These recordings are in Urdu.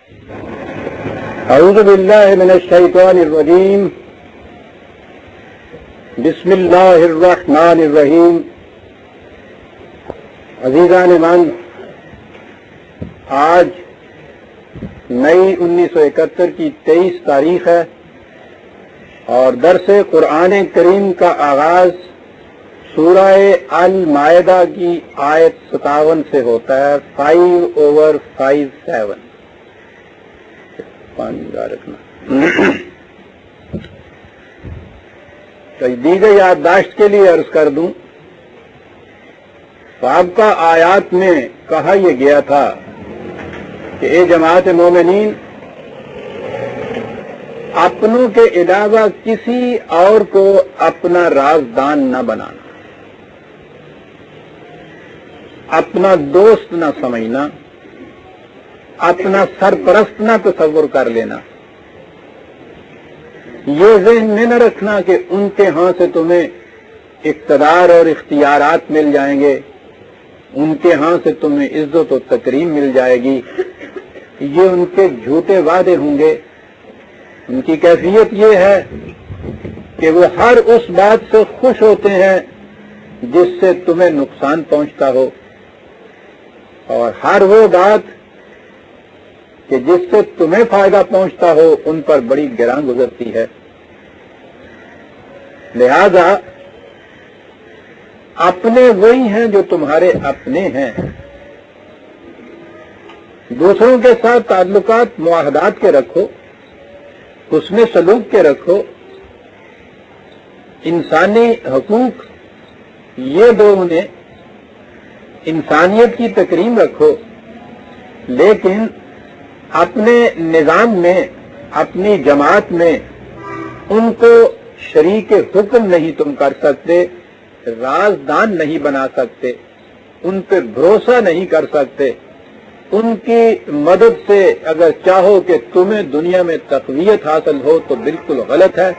اعوذ باللہ من الشیطان الرجیم بسم اللہ الرحمن الرحیم. عزیزان من، آج مئی 1971 کی 23 تاریخ ہے اور درس قرآن کریم کا آغاز سورہ المائدہ کی آیت 57 سے ہوتا ہے. 5/57. رکھنا تجدید یادداشت کے لیے عرض کر دوں. سابقہ آیات میں کہا یہ گیا تھا کہ اے جماعت مومنین، اپنوں کے علاوہ کسی اور کو اپنا رازدان نہ بنانا، اپنا دوست نہ سمجھنا، اپنا سرپرست نہ تصور کر لینا. یہ ذہن میں نہ رکھنا کہ ان کے ہاں سے تمہیں اقتدار اور اختیارات مل جائیں گے، ان کے ہاں سے تمہیں عزت و تکریم مل جائے گی. یہ ان کے جھوٹے وعدے ہوں گے. ان کی کیفیت یہ ہے کہ وہ ہر اس بات سے خوش ہوتے ہیں جس سے تمہیں نقصان پہنچتا ہو، اور ہر وہ بات کہ جس سے تمہیں فائدہ پہنچتا ہو ان پر بڑی گراں گزرتی ہے. لہذا اپنے وہی ہیں جو تمہارے اپنے ہیں. دوسروں کے ساتھ تعلقات معاہدات کے رکھو، حسن سلوک کے رکھو، انسانی حقوق یہ دو انہیں، انسانیت کی تکریم رکھو، لیکن اپنے نظام میں، اپنی جماعت میں ان کو شریک حکم نہیں تم کر سکتے، رازدان نہیں بنا سکتے، ان پہ بھروسہ نہیں کر سکتے. ان کی مدد سے اگر چاہو کہ تمہیں دنیا میں تقویت حاصل ہو تو بالکل غلط ہے.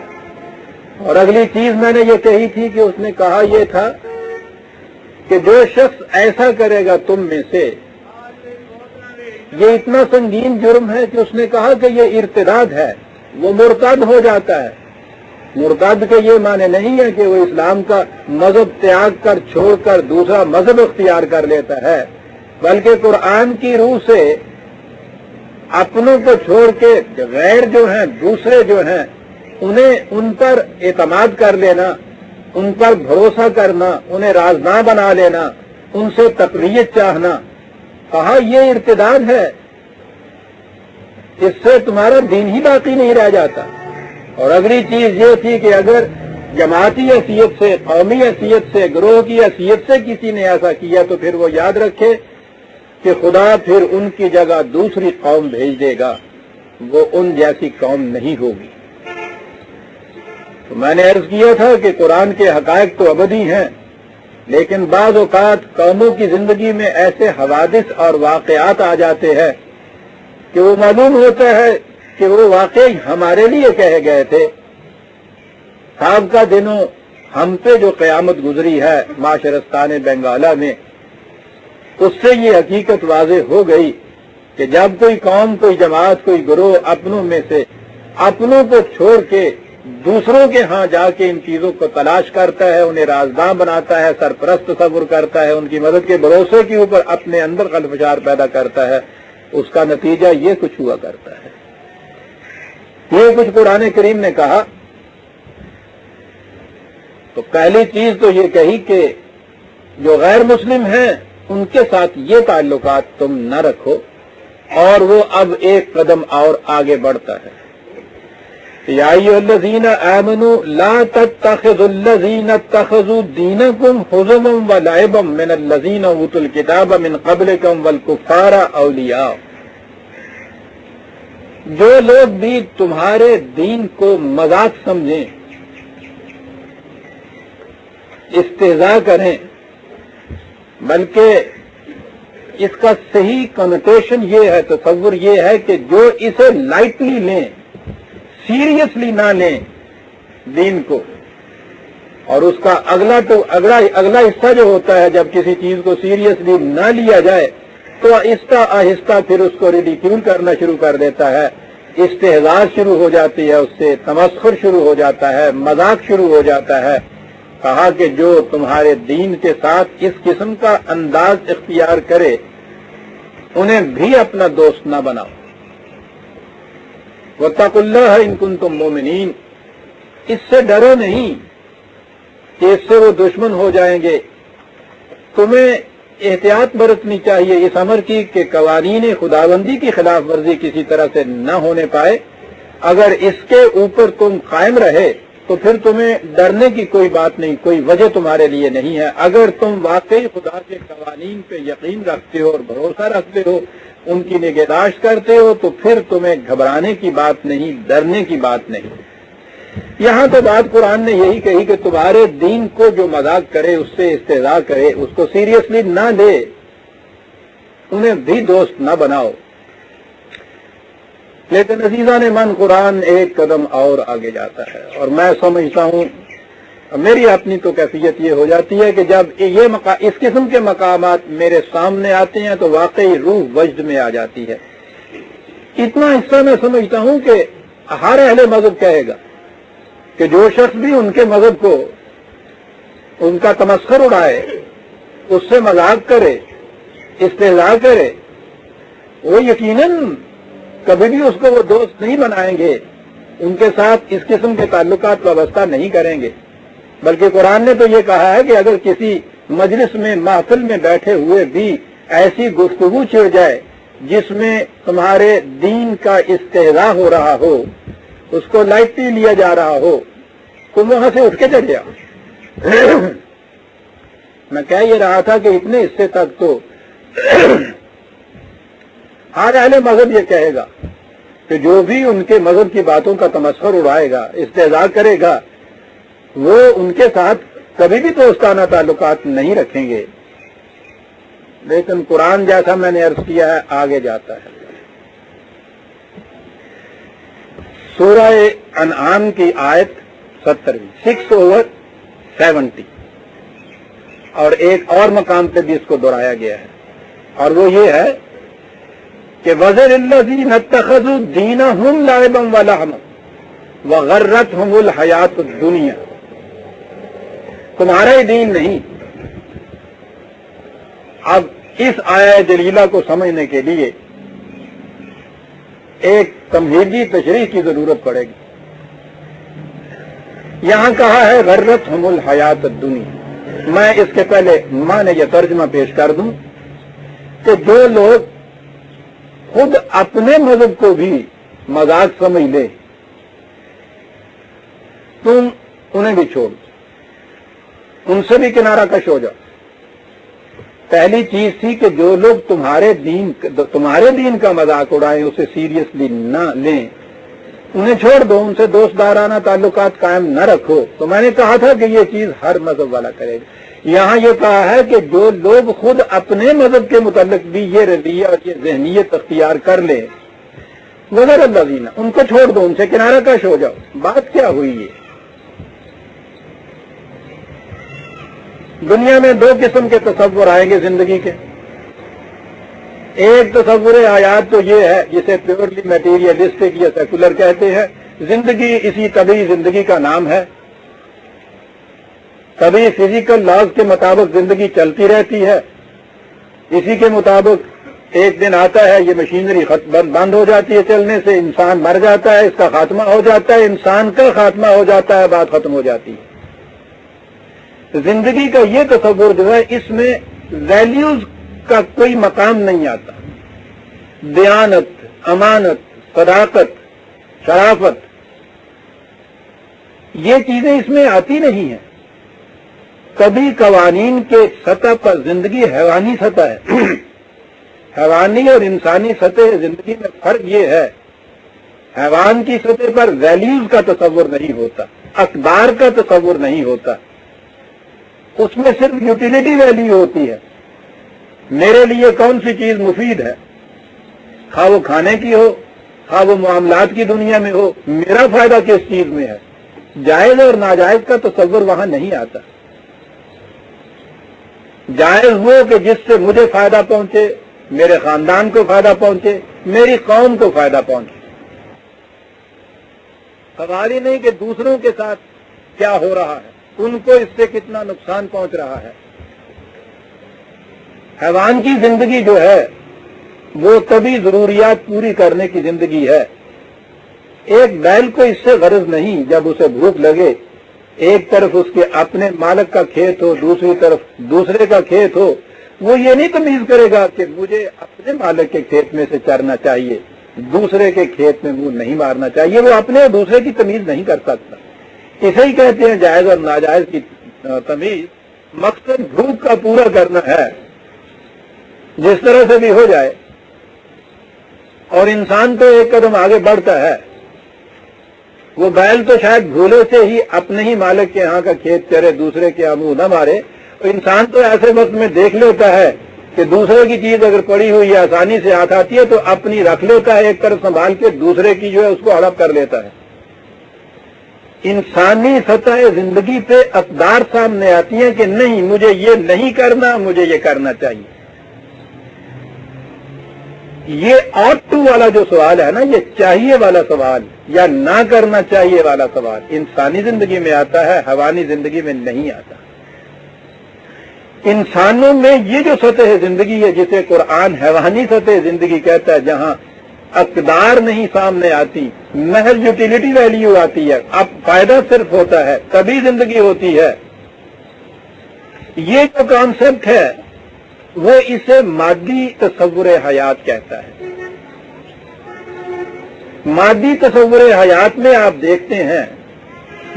اور اگلی چیز میں نے یہ کہی تھی کہ اس نے کہا یہ تھا کہ جو شخص ایسا کرے گا تم میں سے، یہ اتنا سنگین جرم ہے کہ اس نے کہا کہ یہ ارتداد ہے، وہ مرتد ہو جاتا ہے. مرتد کے یہ معنی نہیں ہے کہ وہ اسلام کا مذہب تیاگ کر چھوڑ کر دوسرا مذہب اختیار کر لیتا ہے، بلکہ قرآن کی روح سے اپنوں کو چھوڑ کے غیر جو ہیں، دوسرے جو ہیں، انہیں ان پر اعتماد کر لینا، ان پر بھروسہ کرنا، انہیں رازداں بنا لینا، ان سے تقویت چاہنا. کہا یہ ارتداد ہے، اس سے تمہارا دین ہی باقی نہیں رہ جاتا. اور اگلی چیز یہ تھی کہ اگر جماعتی حیثیت سے، قومی حیثیت سے، گروہ کی حیثیت سے کسی نے ایسا کیا تو پھر وہ یاد رکھے کہ خدا پھر ان کی جگہ دوسری قوم بھیج دے گا، وہ ان جیسی قوم نہیں ہوگی. تو میں نے عرض کیا تھا کہ قرآن کے حقائق تو ابدی ہیں، لیکن بعض اوقات قوموں کی زندگی میں ایسے حوادث اور واقعات آ جاتے ہیں کہ وہ معلوم ہوتا ہے کہ وہ واقعی ہمارے لیے کہے گئے تھے. سابقہ دنوں ہم پہ جو قیامت گزری ہے معاشرستان بنگالہ میں، اس سے یہ حقیقت واضح ہو گئی کہ جب کوئی قوم، کوئی جماعت، کوئی گروہ اپنوں میں سے اپنوں کو چھوڑ کے دوسروں کے ہاں جا کے ان چیزوں کو تلاش کرتا ہے، انہیں رازداں بناتا ہے، سرپرست تصور کرتا ہے، ان کی مدد کے بھروسے کے اوپر اپنے اندر خلفشار پیدا کرتا ہے، اس کا نتیجہ یہ کچھ ہوا کرتا ہے. یہ کچھ قرآن کریم نے کہا. تو پہلی چیز تو یہ کہی کہ جو غیر مسلم ہیں ان کے ساتھ یہ تعلقات تم نہ رکھو، اور وہ اب ایک قدم اور آگے بڑھتا ہے. یا ایھا الذین آمنوا لا تتخذوا الذین اتخذوا دینکم ہزوا ولعبا من الذین اوتوا الکتاب من قبلکم والکفار اولیاء. جو لوگ بھی تمہارے دین کو مذاق سمجھیں، استہزاء کریں، بلکہ اس کا صحیح کنوٹیشن یہ ہے، تصور یہ ہے کہ جو اسے لائٹلی لیں، سیریسلی نہ لیں دین کو، اور اس کا اگلا حصہ جو ہوتا ہے جب کسی چیز کو سیریسلی نہ لیا جائے تو آہستہ آہستہ پھر اس کو ریڈیکیول کرنا شروع کر دیتا ہے، استہزاء شروع ہو جاتی ہے، اس سے تمسخر شروع ہو جاتا ہے، مذاق شروع ہو جاتا ہے۔ کہا کہ جو تمہارے دین کے ساتھ اس قسم کا انداز اختیار کرے انہیں بھی اپنا دوست نہ بناؤ۔ واتقوا اللہ ان کنتم مومنین، اس سے ڈرو نہیں کہ اس سے وہ دشمن ہو جائیں گے۔ تمہیں احتیاط برتنی چاہیے اس امر کی کہ قوانین خداوندی کی خلاف ورزی کسی طرح سے نہ ہونے پائے۔ اگر اس کے اوپر تم قائم رہے تو پھر تمہیں ڈرنے کی کوئی بات نہیں، کوئی وجہ تمہارے لیے نہیں ہے۔ اگر تم واقعی خدا کے قوانین پہ یقین رکھتے ہو اور بھروسہ رکھتے ہو، ان کی نگہداشت کرتے ہو، تو پھر تمہیں گھبرانے کی بات نہیں، ڈرنے کی بات نہیں۔ یہاں تو بات قرآن نے یہی کہی کہ تمہارے دین کو جو مذاق کرے، اس سے استہزاء کرے، اس کو سیریسلی نہ لے، انہیں بھی دوست نہ بناؤ۔ لیکن عزیزان من، قرآن ایک قدم اور آگے جاتا ہے، اور میں سمجھتا ہوں، میری اپنی تو کیفیت یہ ہو جاتی ہے کہ جب اس قسم کے مقامات میرے سامنے آتے ہیں تو واقعی روح وجد میں آ جاتی ہے۔ اتنا حصہ میں سمجھتا ہوں کہ ہر اہل مذہب کہے گا کہ جو شخص بھی ان کے مذہب کو، ان کا تمسخر اڑائے، اس سے مذاق کرے، استہزاء کرے، وہ یقیناً کبھی بھی اس کو وہ دوست نہیں بنائیں گے، ان کے ساتھ اس قسم کے تعلقات وابستہ نہیں کریں گے۔ بلکہ قرآن نے تو یہ کہا ہے کہ اگر کسی مجلس میں، محفل میں بیٹھے ہوئے بھی ایسی گفتگو چھڑ جائے جس میں تمہارے دین کا استہزاء ہو رہا ہو، اس کو لائٹلی لیا جا رہا ہو، تم وہاں سے اٹھ کے چڑھ جاؤ۔ میں کہہ یہ رہا تھا کہ اتنے حصے تک تو ہر اہل مذہب یہ کہے گا کہ جو بھی ان کے مذہب کی باتوں کا تمسخر اڑائے گا، استہزاء کرے گا، وہ ان کے ساتھ کبھی بھی دوستانہ تعلقات نہیں رکھیں گے۔ لیکن قرآن جیسا میں نے عرض کیا ہے آگے جاتا ہے۔ سورہ انعام کی آیت 70، 6/70، اور ایک اور مقام پہ بھی اس کو دہرایا گیا ہے، اور وہ یہ ہے کہ وَذَرِ الَّذِينَ اتَّخَذُوا دِينَهُمْ لَعِبًا وَلَهْوًا وَغَرَّتْهُمُ الْحَيَاةُ الدُّنْيَا۔ تمہارا ہی دین نہیں۔ اب اس آیہ جلیلہ کو سمجھنے کے لیے ایک تمہیدی تشریح کی ضرورت پڑے گی۔ یہاں کہا ہے غرتہم الحیات الدنیا، میں اس کے پہلے معنی یہ ترجمہ پیش کر دوں کہ جو لوگ خود اپنے مذہب کو بھی مذاق سمجھ لے، تم انہیں بھی چھوڑ دو، ان سے بھی کنارہ کش ہو جاؤ۔ پہلی چیز تھی کہ جو لوگ تمہارے دین کا مذاق اڑائیں، اسے سیریسلی نہ لیں، انہیں چھوڑ دو، ان سے دوست دارانہ تعلقات قائم نہ رکھو۔ تو میں نے کہا تھا کہ یہ چیز ہر مذہب والا کرے گا۔ یہاں یہ کہا ہے کہ جو لوگ خود اپنے مذہب کے متعلق بھی یہ رویہ اور یہ ذہنیت اختیار کر لیں، وغیرہ الذین، ان کو چھوڑ دو، ان سے کنارہ کش ہو جاؤ۔ بات کیا ہوئی یہ؟ دنیا میں دو قسم کے تصور آئیں گے زندگی کے۔ ایک تصور حیات تو یہ ہے جسے پیورلی میٹیریلسٹک یا سیکولر کہتے ہیں، زندگی اسی طبعی زندگی کا نام ہے، طبعی فزیکل لاز کے مطابق زندگی چلتی رہتی ہے، اسی کے مطابق ایک دن آتا ہے یہ مشینری بند ہو جاتی ہے چلنے سے، انسان مر جاتا ہے، اس کا خاتمہ ہو جاتا ہے، انسان کا خاتمہ ہو جاتا ہے، بات ختم ہو جاتی ہے۔ زندگی کا یہ تصور جو ہے اس میں ویلیوز کا کوئی مقام نہیں آتا، دیانت، امانت، صداقت، شرافت، یہ چیزیں اس میں آتی نہیں ہیں۔ کبھی قوانین کے سطح پر زندگی حیوانی سطح ہے، حیوانی اور انسانی سطح زندگی میں فرق یہ ہے، حیوان کی سطح پر ویلیوز کا تصور نہیں ہوتا، اقدار کا تصور نہیں ہوتا، اس میں صرف یوٹیلیٹی ویلیو ہوتی ہے۔ میرے لیے کون سی چیز مفید ہے، خواہ وہ کھانے کی ہو، خواہ وہ معاملات کی دنیا میں ہو، میرا فائدہ کس چیز میں ہے، جائز اور ناجائز کا تصور وہاں نہیں آتا۔ جائز وہ کہ جس سے مجھے فائدہ پہنچے، میرے خاندان کو فائدہ پہنچے، میری قوم کو فائدہ پہنچے۔ سوال ہی نہیں کہ دوسروں کے ساتھ کیا ہو رہا ہے، ان کو اس سے کتنا نقصان پہنچ رہا ہے۔ حیوان کی زندگی جو ہے وہ طبی ضروریات پوری کرنے کی زندگی ہے۔ ایک بیل کو اس سے غرض نہیں، جب اسے بھوک لگے ایک طرف اس کے اپنے مالک کا کھیت ہو، دوسری طرف دوسرے کا کھیت ہو، وہ یہ نہیں تمیز کرے گا کہ مجھے اپنے مالک کے کھیت میں سے چرنا چاہیے، دوسرے کے کھیت میں منہ نہیں مارنا چاہیے۔ وہ اپنے اور دوسرے کی تمیز نہیں کر سکتا۔ اسے ہی کہتے ہیں جائز اور ناجائز کی تمیز۔ مقصد بھوک کا پورا کرنا ہے، جس طرح سے بھی ہو جائے، اور انسان تو ایک قدم آگے بڑھتا ہے۔ وہ بیل تو شاید بھولے سے ہی اپنے ہی مالک کے ہاں کا کھیت چرے، دوسرے کے ہاں منہ نہ مارے۔ انسان تو ایسے وقت میں دیکھ لیتا ہے کہ دوسرے کی چیز اگر پڑی ہوئی ہے آسانی سے ہاتھ آتی ہے تو اپنی رکھ لیتا ہے ایک طرف سنبھال کے، دوسرے کی جو ہے اس کو ہڑپ کر لیتا ہے۔ انسانی سطح زندگی پہ اقدار سامنے آتی ہیں کہ نہیں، مجھے یہ نہیں کرنا، مجھے یہ کرنا چاہیے۔ یہ ought to والا جو سوال ہے نا، یہ چاہیے والا سوال یا نہ کرنا چاہیے والا سوال انسانی زندگی میں آتا ہے، حیوانی زندگی میں نہیں آتا۔ انسانوں میں یہ جو سطح زندگی ہے جسے قرآن حیوانی سطح زندگی کہتا ہے، جہاں اقدار نہیں سامنے آتی، محض یوٹیلیٹی ویلیو آتی ہے، اب فائدہ صرف ہوتا ہے، تبھی زندگی ہوتی ہے، یہ جو کانسیپٹ ہے وہ اسے مادی تصور حیات کہتا ہے۔ مادی تصور حیات میں آپ دیکھتے ہیں،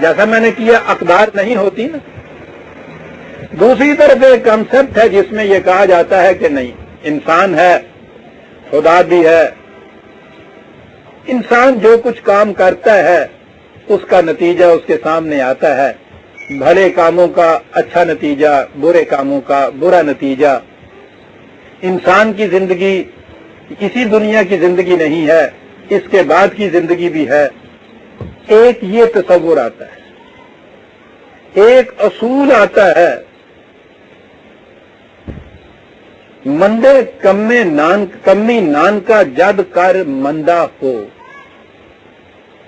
جیسا میں نے کیا، اقدار نہیں ہوتی نا۔ دوسری طرف ایک کانسیپٹ ہے جس میں یہ کہا جاتا ہے کہ نہیں، انسان ہے، خدا بھی ہے، انسان جو کچھ کام کرتا ہے اس کا نتیجہ اس کے سامنے آتا ہے، بھلے کاموں کا اچھا نتیجہ، برے کاموں کا برا نتیجہ۔ انسان کی زندگی اسی دنیا کی زندگی نہیں ہے، اس کے بعد کی زندگی بھی ہے۔ ایک یہ تصور آتا ہے، ایک اصول آتا ہے، مندے کمی نان کا جد کر مندہ ہو۔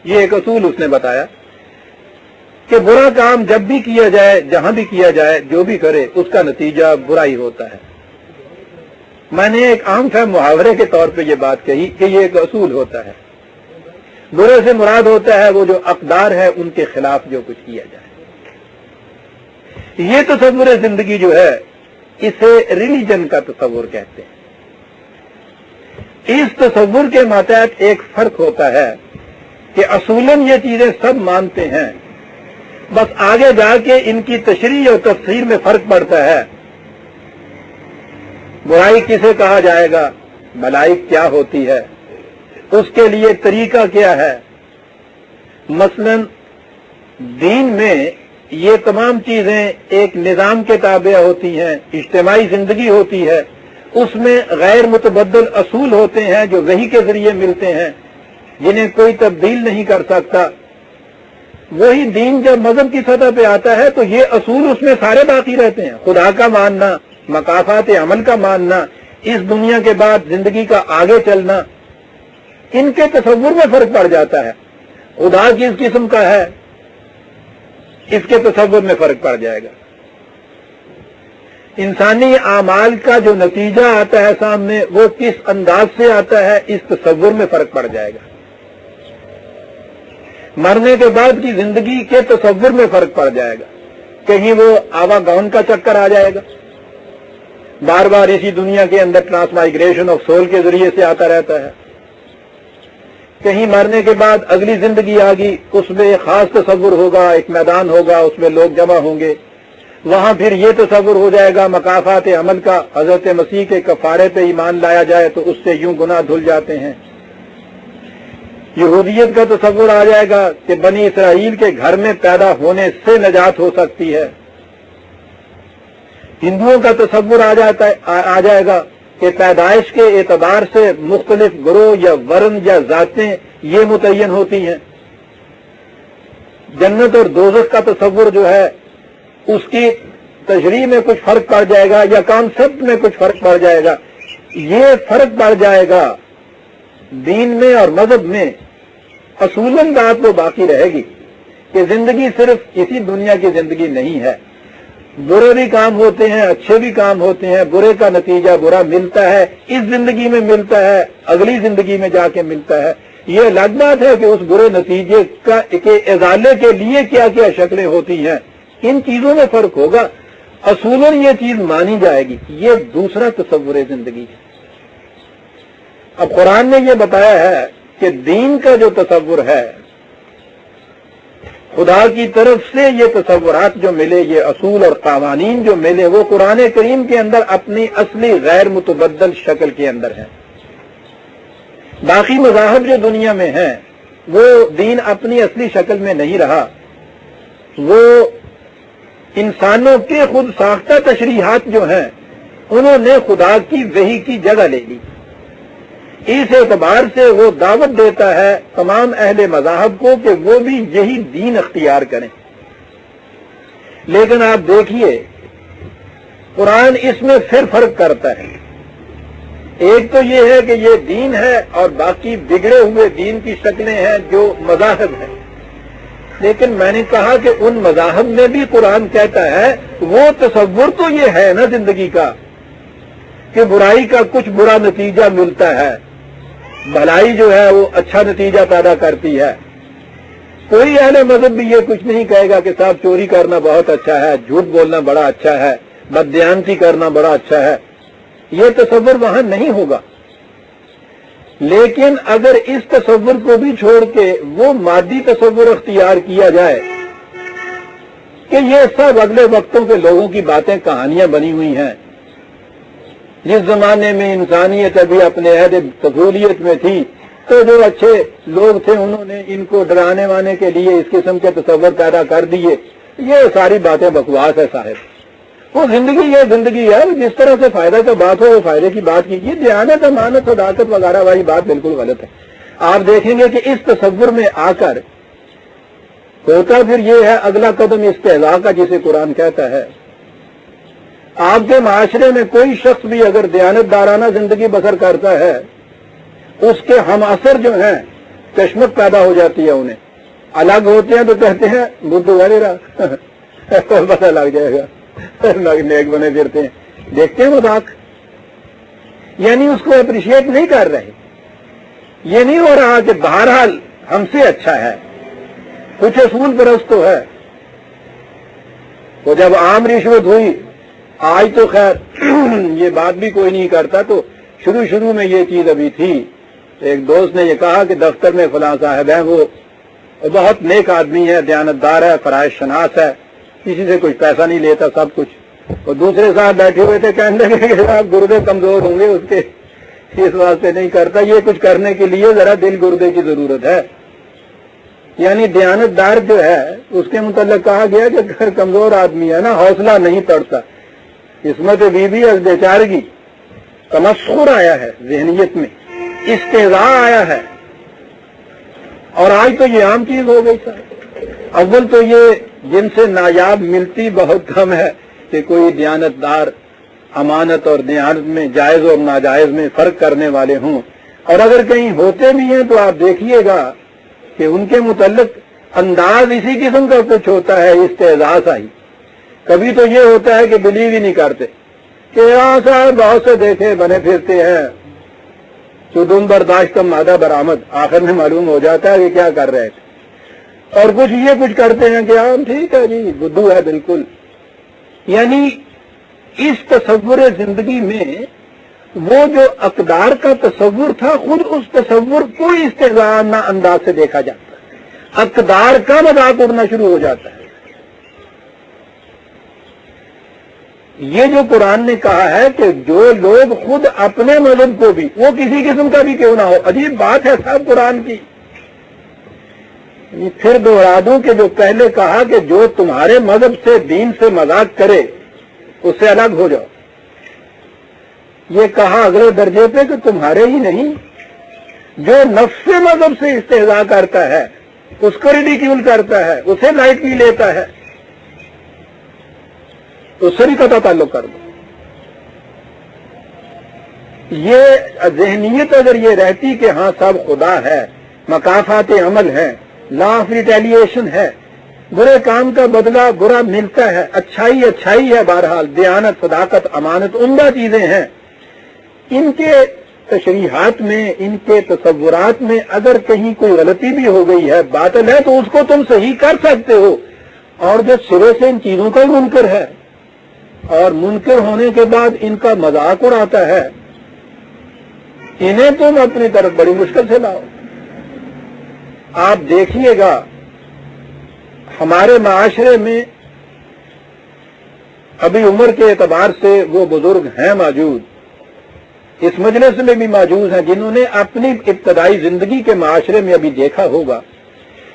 یہ ایک اصول اس نے بتایا کہ برا کام جب بھی کیا جائے، جہاں بھی کیا جائے، جو بھی کرے، اس کا نتیجہ برا ہی ہوتا ہے۔ میں نے ایک عام فہم محاورے کے طور پہ یہ بات کہی کہ یہ ایک اصول ہوتا ہے۔ برے سے مراد ہوتا ہے وہ جو اقدار ہے ان کے خلاف جو کچھ کیا جائے۔ یہ تصور زندگی جو ہے اسے ریلیجن کا تصور کہتے ہیں۔ اس تصور کے ماتحت ایک فرق ہوتا ہے کہ اصولاً یہ چیزیں سب مانتے ہیں، بس آگے جا کے ان کی تشریح اور تفسیر میں فرق پڑتا ہے۔ برائی کسے کہا جائے گا، بھلائی کیا ہوتی ہے، اس کے لیے طریقہ کیا ہے۔ مثلا دین میں یہ تمام چیزیں ایک نظام کے تابع ہوتی ہیں، اجتماعی زندگی ہوتی ہے، اس میں غیر متبدل اصول ہوتے ہیں جو وحی کے ذریعے ملتے ہیں، جنہیں کوئی تبدیل نہیں کر سکتا۔ وہی دین جب مذہب کی سطح پہ آتا ہے تو یہ اصول اس میں سارے باقی رہتے ہیں۔ خدا کا ماننا، مقافات عمل کا ماننا، اس دنیا کے بعد زندگی کا آگے چلنا، ان کے تصور میں فرق پڑ جاتا ہے۔ خدا کس قسم کا ہے، اس کے تصور میں فرق پڑ جائے گا۔ انسانی اعمال کا جو نتیجہ آتا ہے سامنے، وہ کس انداز سے آتا ہے، اس تصور میں فرق پڑ جائے گا۔ مرنے کے بعد کی زندگی کے تصور میں فرق پڑ جائے گا۔ کہیں وہ آواگون کا چکر آ جائے گا، بار بار اسی دنیا کے اندر ٹرانس مائگریشن آف سول کے ذریعے سے آتا رہتا ہے۔ کہیں مرنے کے بعد اگلی زندگی آ گئی، اس میں ایک خاص تصور ہوگا، ایک میدان ہوگا، اس میں لوگ جمع ہوں گے، وہاں پھر یہ تصور ہو جائے گا مقافات عمل کا، حضرت مسیح کے کفارے پہ ایمان لایا جائے تو اس سے یوں گناہ دھل جاتے ہیں۔ یہودیت کا تصور آ جائے گا کہ بنی اسرائیل کے گھر میں پیدا ہونے سے نجات ہو سکتی ہے۔ ہندوؤں کا تصور آ جائے گا کہ پیدائش کے اعتبار سے مختلف گروہ یا ورن یا ذاتیں یہ متعین ہوتی ہیں۔ جنت اور دوزخ کا تصور جو ہے اس کی تشریح میں کچھ فرق پڑ جائے گا یا کانسیپٹ میں کچھ فرق پڑ جائے گا۔ یہ فرق پڑ جائے گا دین میں اور مذہب میں، اصولاً بات وہ باقی رہے گی کہ زندگی صرف اسی دنیا کی زندگی نہیں ہے، برے بھی کام ہوتے ہیں، اچھے بھی کام ہوتے ہیں، برے کا نتیجہ برا ملتا ہے، اس زندگی میں ملتا ہے، اگلی زندگی میں جا کے ملتا ہے۔ یہ الگ بات ہے کہ اس برے نتیجے کے ازالے کے لیے کیا کیا شکلیں ہوتی ہیں، ان چیزوں میں فرق ہوگا، اصولاً یہ چیز مانی جائے گی۔ یہ دوسرا تصور زندگی ہے۔ اب قرآن نے یہ بتایا ہے کہ دین کا جو تصور ہے، خدا کی طرف سے یہ تصورات جو ملے، یہ اصول اور قوانین جو ملے، وہ قرآن کریم کے اندر اپنی اصلی غیر متبدل شکل کے اندر ہے۔ باقی مذاہب جو دنیا میں ہیں وہ دین اپنی اصلی شکل میں نہیں رہا، وہ انسانوں کے خود ساختہ تشریحات جو ہیں انہوں نے خدا کی وحی کی جگہ لے لی۔ اس اعتبار سے وہ دعوت دیتا ہے تمام اہل مذاہب کو کہ وہ بھی یہی دین اختیار کریں۔ لیکن آپ دیکھیے قرآن اس میں پھر فرق کرتا ہے۔ ایک تو یہ ہے کہ یہ دین ہے اور باقی بگڑے ہوئے دین کی شکلیں ہیں جو مذاہب ہیں، لیکن میں نے کہا کہ ان مذاہب میں بھی قرآن کہتا ہے وہ تصور تو یہ ہے نا زندگی کا کہ برائی کا کچھ برا نتیجہ ملتا ہے، بھلائی جو ہے وہ اچھا نتیجہ پیدا کرتی ہے۔ کوئی اہل مذہب بھی یہ کچھ نہیں کہے گا کہ صاحب چوری کرنا بہت اچھا ہے، جھوٹ بولنا بڑا اچھا ہے، بددیانتی کرنا بڑا اچھا ہے، یہ تصور وہاں نہیں ہوگا۔ لیکن اگر اس تصور کو بھی چھوڑ کے وہ مادی تصور اختیار کیا جائے کہ یہ سب اگلے وقتوں کے لوگوں کی باتیں کہانیاں بنی ہوئی ہیں، جس زمانے میں انسانیت ابھی اپنے عہد طفولیت میں تھی تو جو اچھے لوگ تھے انہوں نے ان کو ڈرانے وانے کے لیے اس قسم کے تصور پیدا کر دیے، یہ ساری باتیں بکواس ہے صاحب۔ وہ زندگی یہ زندگی ہے، جس طرح سے فائدہ کا بات ہو وہ فائدے کی بات کیجیے، دیانت امانت صداقت وغیرہ والی بات بالکل غلط ہے۔ آپ دیکھیں گے کہ اس تصور میں آ کر ہوتا پھر یہ ہے اگلا قدم استہزاء کا، جسے قرآن کہتا ہے۔ آپ کے معاشرے میں کوئی شخص بھی اگر دیانت دارانہ زندگی بسر کرتا ہے، اس کے ہم اثر جو ہیں کشمکش پیدا ہو جاتی ہے، انہیں الگ ہوتے ہیں تو کہتے ہیں بدھو وغیرہ پتہ لگ جائے گا، نیک بنے پھرتے ہیں، دیکھتے ہیں مذاق، یعنی اس کو اپریشیٹ نہیں کر رہے۔ یہ نہیں ہو رہا کہ بہرحال ہم سے اچھا ہے، کچھ اصول پرست تو ہے۔ تو جب عام رشوت ہوئی، آج تو خیر یہ بات بھی کوئی نہیں کرتا، تو شروع میں یہ چیز ابھی تھی۔ ایک دوست نے یہ کہا کہ دفتر میں فلاں صاحب ہیں، وہ بہت نیک آدمی ہے، دیانتدار ہے، فرائض شناس ہے، کسی سے کچھ پیسہ نہیں لیتا، سب کچھ۔ اور دوسرے صاحب بیٹھے ہوئے تھے، کہنے لگے کہ آپ گردے کمزور ہوں گے اس کے، اس واسطے نہیں کرتا، یہ کچھ کرنے کے لیے ذرا دل گردے کی ضرورت ہے۔ یعنی دیانتدار جو ہے اس کے متعلق کہا گیا کہ اگر کمزور آدمی ہے نا، حوصلہ نہیں پڑتا، عصمت بی بی از بیچارگی، تمسخر آیا ہے ذہنیت میں، استہزاء آیا ہے، اور آج تو یہ عام چیز ہو گئی صاحب۔ اول تو یہ جن سے نایاب ملتی بہت کم ہے کہ کوئی دیانتدار امانت اور دیانت میں جائز اور ناجائز میں فرق کرنے والے ہوں، اور اگر کہیں ہوتے بھی ہیں تو آپ دیکھیے گا کہ ان کے متعلق انداز اسی قسم کا کچھ ہوتا ہے، استہزاء سا ہی۔ کبھی تو یہ ہوتا ہے کہ بلیو ہی نہیں کرتے کہ ہاں صاحب بہت سے دیکھے بنے پھرتے ہیں، چدم برداشت مادہ برآمد، آخر میں معلوم ہو جاتا ہے کہ کیا کر رہے تھے۔ اور کچھ یہ کچھ کرتے ہیں کہ ہاں ٹھیک ہے جی، بدھو ہے بالکل۔ یعنی اس تصور زندگی میں وہ جو اقدار کا تصور تھا، خود اس تصور کو استہزاء انداز سے دیکھا جاتا ہے، اقدار کا مذاق اڑنا شروع ہو جاتا ہے۔ یہ جو قرآن نے کہا ہے کہ جو لوگ خود اپنے مذہب کو بھی، وہ کسی قسم کا بھی کیوں نہ ہو، عجیب بات ہے صاحب قرآن کی۔ پھر دوہرا دوں کہ جو پہلے کہا کہ جو تمہارے مذہب سے دین سے مذاق کرے اس سے الگ ہو جاؤ، یہ کہا اگلے درجے پہ کہ تمہارے ہی نہیں، جو نفس مذہب سے استہزاء کرتا ہے، اس کو ریڈیکیول کرتا ہے، اسے لائٹلی لیتا ہے، اس سے بھی قطع تعلق کر دو۔ یہ ذہنیت اگر یہ رہتی کہ ہاں سب خدا ہے، مکافات عمل ہے، لا آف ریٹیلیشن ہے، برے کام کا بدلہ برا ملتا ہے، اچھائی اچھائی ہے، بہرحال دیانت، صداقت، امانت عمدہ چیزیں ہیں، ان کے تشریحات میں، ان کے تصورات میں اگر کہیں کوئی غلطی بھی ہو گئی ہے، باطل ہے، تو اس کو تم صحیح کر سکتے ہو، اور جو سرے سے ان چیزوں کا منکر ہے اور منکر ہونے کے بعد ان کا مذاق اڑاتا ہے، انہیں تم اپنی طرف بڑی مشکل سے لاؤ۔ آپ دیکھیے گا ہمارے معاشرے میں ابھی عمر کے اعتبار سے وہ بزرگ ہیں موجود، اس مجلس میں بھی موجود ہیں، جنہوں نے اپنی ابتدائی زندگی کے معاشرے میں ابھی دیکھا ہوگا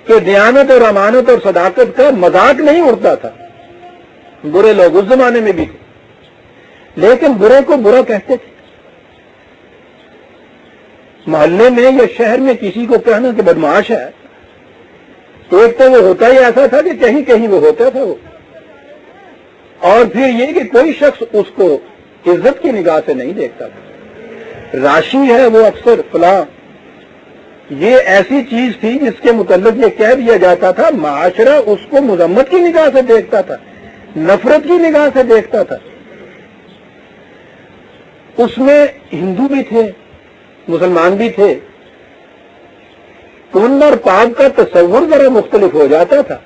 کہ دیانت اور امانت اور صداقت کا مذاق نہیں اڑتا تھا۔ برے لوگ اس زمانے میں بھی تھے، لیکن برے کو برا کہتے تھے۔ محلے میں یا شہر میں کسی کو کہنا کہ بدمعاش ہے، ایک تو وہ ہوتا ہی ایسا تھا کہ کہیں کہیں وہ ہوتا تھا وہ، اور پھر یہ کہ کوئی شخص اس کو عزت کی نگاہ سے نہیں دیکھتا تھا۔ راشی ہے وہ اکثر فلاں، یہ ایسی چیز تھی جس کے متعلق یہ کہہ دیا جاتا تھا، معاشرہ اس کو مذمت کی نگاہ سے دیکھتا تھا، نفرت کی نگاہ سے دیکھتا تھا۔ اس میں ہندو بھی تھے، مسلمان بھی تھے، پن اور پاپ کا تصور ذرا مختلف ہو جاتا تھا۔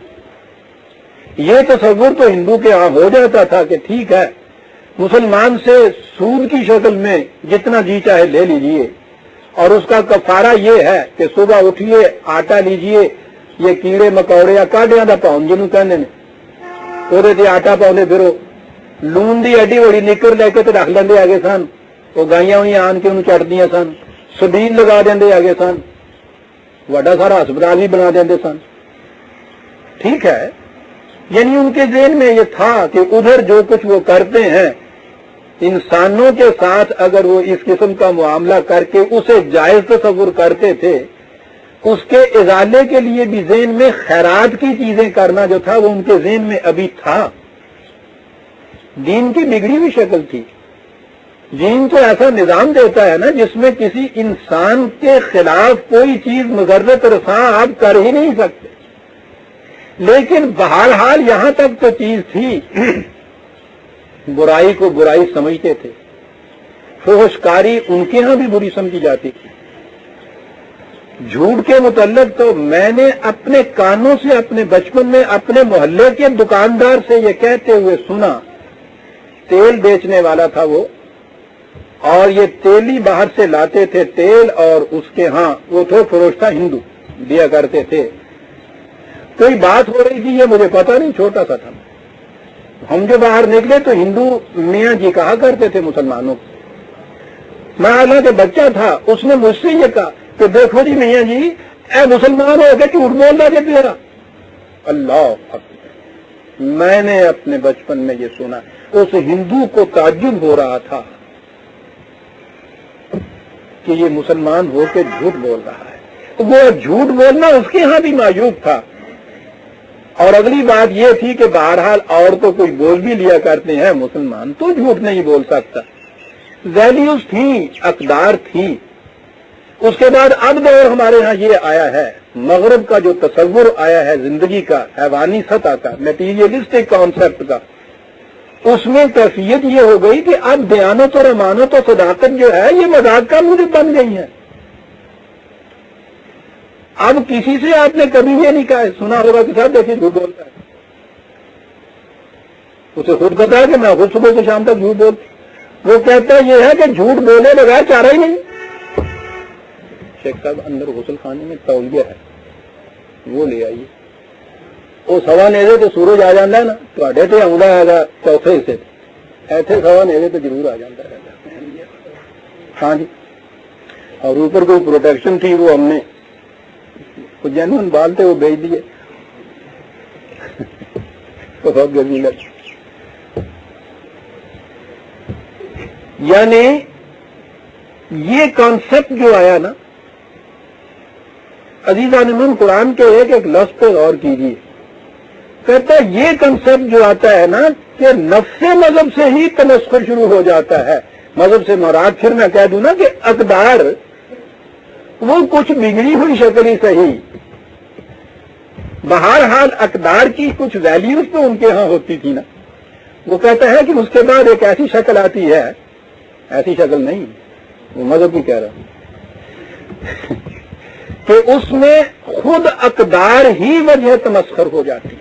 یہ تصور تو ہندو کے ہاں ہو جاتا تھا کہ ٹھیک ہے، مسلمان سے سود کی شکل میں جتنا جی چاہے لے لیجئے، اور اس کا کفارہ یہ ہے کہ صبح اٹھیے، آٹا لیجئے، یہ کیڑے مکوڑے یا کاڈیاں دا پاؤں جنہوں کہنے نے، ਉਹਦੇ ਤੇ ਆਟਾ ਪਾਉਂਦੇ ਫਿਰੋ, ਲੂਣ ਦੀ ਐਡੀ ਵੱਡੀ ਨਿੱਕਰ ਲੈ ਕੇ ਤੇ ਰੱਖ ਲੈਂਦੇ ਹੈਗੇ ਸਨ, ਉਹ ਗਾਈਆਂ ਹੋਈਆਂ ਆਣ ਕੇ ਉਹਨੂੰ ਚੱਟਦੀਆਂ ਸਨ, ਸਬੀਲ ਲਗਾ ਦਿੰਦੇ ਹੈਗੇ ਸਨ, ਵੱਡਾ ਸਾਰਾ ਹਸਪਤਾਲ ਵੀ ਬਣਾ ਦਿੰਦੇ ਸਨ۔ ٹھیک ہے، یعنی ان کے ذہن میں یہ تھا کہ ادھر جو کچھ وہ کرتے ہیں انسانوں کے ساتھ اگر وہ اس قسم کا معاملہ کر کے اسے جائز تصور کرتے تھے، اس کے ازالے کے لیے بھی ذہن میں خیرات کی چیزیں کرنا جو تھا وہ ان کے ذہن میں ابھی تھا۔ دین کی بگڑی ہوئی شکل تھی۔ دین تو ایسا نظام دیتا ہے نا جس میں کسی انسان کے خلاف کوئی چیز مضرت رساں آپ کر ہی نہیں سکتے، لیکن بہرحال یہاں تک تو چیز تھی، برائی کو برائی سمجھتے تھے، فحشکاری ان کے ہاں بھی بری سمجھی جاتی تھی۔ جھوٹ کے متعلق تو میں نے اپنے کانوں سے اپنے بچپن میں اپنے محلے کے دکاندار سے یہ کہتے ہوئے سنا، تیل بیچنے والا تھا وہ، اور یہ تیلی باہر سے لاتے تھے تیل، اور اس کے ہاں وہ تو فروش تھا، ہندو دیا کرتے تھے۔ کوئی بات ہو رہی تھی، یہ مجھے پتا نہیں، چھوٹا سا تھا، ہم جو باہر نکلے تو ہندو میاں جی کہا کرتے تھے مسلمانوں کو۔ میں اللہ کا بچہ تھا، اس نے مجھ سے یہ کہا کہ دیکھو جی میاں جی، اے مسلمان ہو کے جھوٹ بول رہا جی تیرا۔ اللہ اکبر، میں نے اپنے بچپن میں یہ سنا، اس ہندو کو تعجب ہو رہا تھا کہ یہ مسلمان ہو کے جھوٹ بول رہا ہے۔ وہ جھوٹ بولنا اس کے ہاں بھی معیوب تھا۔ اور اگلی بات یہ تھی کہ بہرحال اور تو کوئی بول بھی لیا کرتے ہیں، مسلمان تو جھوٹ نہیں بول سکتا۔ ویلیوز تھیں، اقدار تھی۔ اس کے بعد اب دور ہمارے ہاں یہ آیا ہے، مغرب کا جو تصور آیا ہے زندگی کا، حیوانی سطح کا، میٹیریلسٹک کانسیپٹ کا، اس میں کیفیت یہ ہو گئی کہ اب دیانت اور امانت اور صداقت جو ہے یہ مذاق کا موضوع بن گئی ہے۔ اب کسی سے آپ نے کبھی یہ نہیں کہا، سنا ہوگا کہ صاحب دیکھیے جھوٹ بولتا ہے، اسے خود پتا ہے کہ میں خود صبح سے شام تک جھوٹ بولتا، وہ کہتا یہ ہے کہ جھوٹ بولے بغیر چارہ ہی نہیں۔ شیخ صاحب اندر غسل خانے میں تولیہ ہے، وہ لے آئیے، وہ سوا نیزے تو سورج آ جاتا ہے نا، تھوڑے تو آؤں ہے چوتھے حصے ایتھے سوا نیزے تو ضرور آ جاتا ہے۔ ہاں جی، اور اوپر کوئی پروٹیکشن تھی وہ ہم نے جینون بال تھے وہ بیچ دیے، بہت گرمی لگی۔ یعنی یہ کانسیپٹ جو آیا نا عزیزان من، قرآن کے ایک لفظ پہ غور کیجیے، کہتا ہے یہ کنسپٹ جو آتا ہے نا کہ نفس مذہب سے ہی تمسخر شروع ہو جاتا ہے، مذہب سے مراد پھر میں کہہ دوں نا کہ اقدار وہ کچھ بگڑی ہوئی شکل ہی صحیح، بہرحال اقدار کی کچھ ویلیوز تو ان کے ہاں ہوتی تھی نا. وہ کہتا ہے کہ اس کے بعد ایک ایسی شکل آتی ہے، ایسی شکل نہیں، وہ مذہب بھی کہہ رہا ہوں کہ اس میں خود اقدار ہی وجہ تمسخر ہو جاتی.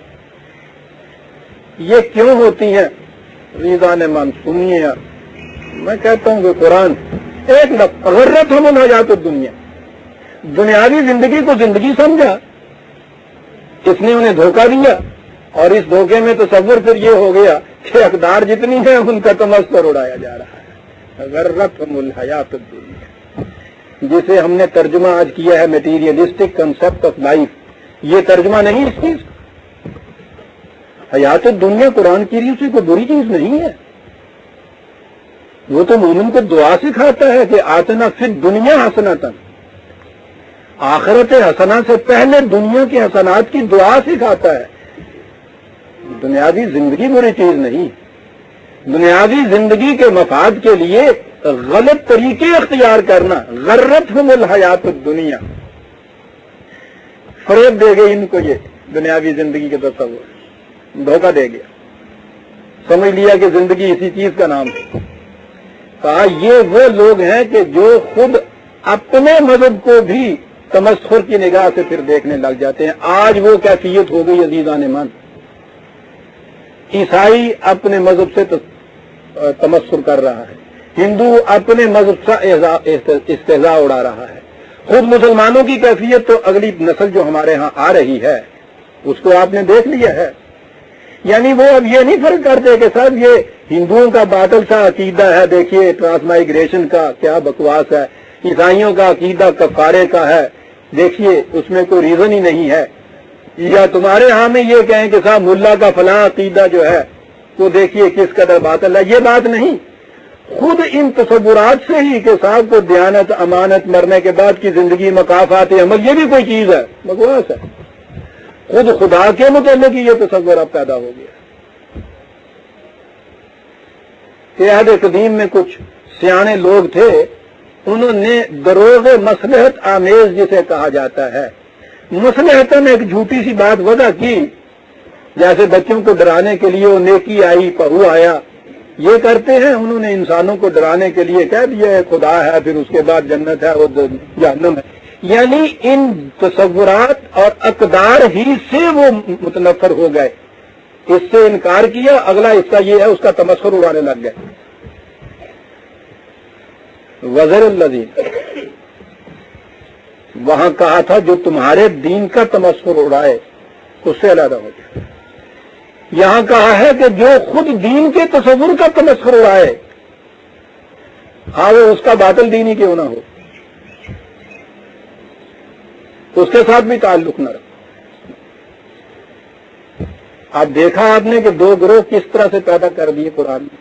یہ کیوں ہوتی ہیں؟ ریزان من سنیے، میں کہتا ہوں کہ قرآن ایک لفظ غرت ہم حیات الدنیا، دنیاوی زندگی کو زندگی سمجھا، اس نے انہیں دھوکہ دیا، اور اس دھوکے میں تصور پھر یہ ہو گیا کہ اقدار جتنی ہیں ان کا تمسخر اڑایا جا رہا ہے. غرتہم الحیات الدنیا، جسے ہم نے ترجمہ آج کیا ہے میٹیریلسٹک کنسپٹ آف لائف، یہ ترجمہ نہیں اس چیز. حیات الدنیا قرآن کی ریو سے کوئی بری چیز نہیں ہے، وہ تو مومن کو دعا سکھاتا ہے کہ آتنا فی الدنیا حسنۃ، آخرت حسنہ سے پہلے دنیا کی حسنات کی دعا سکھاتا ہے. دنیاوی زندگی بری چیز نہیں، دنیاوی زندگی کے مفاد کے لیے غلط طریقے اختیار کرنا، غرتہم الحیات الدنیا، فریب دے گئی ان کو یہ دنیاوی زندگی کے تصور، دھوکہ دے گیا، سمجھ لیا کہ زندگی اسی چیز کا نام ہے. کہا یہ وہ لوگ ہیں کہ جو خود اپنے مذہب کو بھی تمسخر کی نگاہ سے پھر دیکھنے لگ جاتے ہیں. آج وہ کیفیت ہو گئی عزیزان من، عیسائی اپنے مذہب سے تمسخر کر رہا ہے، ہندو اپنے مذہب کا استہزاء اڑا رہا ہے. خود مسلمانوں کی کیفیت تو اگلی نسل جو ہمارے ہاں آ رہی ہے اس کو آپ نے دیکھ لیا ہے. یعنی وہ اب یہ نہیں فرق کرتے کہ صاحب یہ ہندوؤں کا باطل سا عقیدہ ہے، دیکھیے ٹرانسمائگریشن کا کیا بکواس ہے، عیسائیوں کا عقیدہ کفارے کا ہے، دیکھیے اس میں کوئی ریزن ہی نہیں ہے. یا تمہارے ہاں میں یہ کہیں کہ صاحب ملا کا فلاں عقیدہ جو ہے وہ دیکھیے کس قدر باطل ہے. یہ بات نہیں، خود ان تصورات سے ہی کہ صاحب کو دیانت، امانت، مرنے کے بعد کی زندگی، مقافات عمل، یہ بھی کوئی چیز ہے، بکواس ہے. خود خدا کے متعلق ہی یہ تصور اب پیدا ہو گیا کہ عہد قدیم میں کچھ سیانے لوگ تھے، انہوں نے دروغ مصلحت آمیز جسے کہا جاتا ہے، مصلحتاً ایک جھوٹی سی بات وضع کی، جیسے بچوں کو ڈرانے کے لیے وہ نیکی آئی پہو آیا، یہ کرتے ہیں. انہوں نے انسانوں کو ڈرانے کے لیے کہہ دیا خدا ہے، پھر اس کے بعد جنت ہے، وہ جہنم ہے. یعنی ان تصورات اور اقدار ہی سے وہ متنفر ہو گئے، اس سے انکار کیا، اگلا حصہ یہ ہے اس کا تمسخر اڑانے لگ گئے. وزر الذین، وہاں کہا تھا جو تمہارے دین کا تمسخر اڑائے اس سے علیحدہ ہو جائے. یہاں کہا ہے کہ جو خود دین کے تصور کا تمسخر اڑائے، ہاں وہ اس کا باطل دین ہی کیوں نہ ہو، اس کے ساتھ بھی تعلق نہ رکھو. اب دیکھا آپ نے کہ دو گروہ کس طرح سے پیدا کر دیے قرآن نے.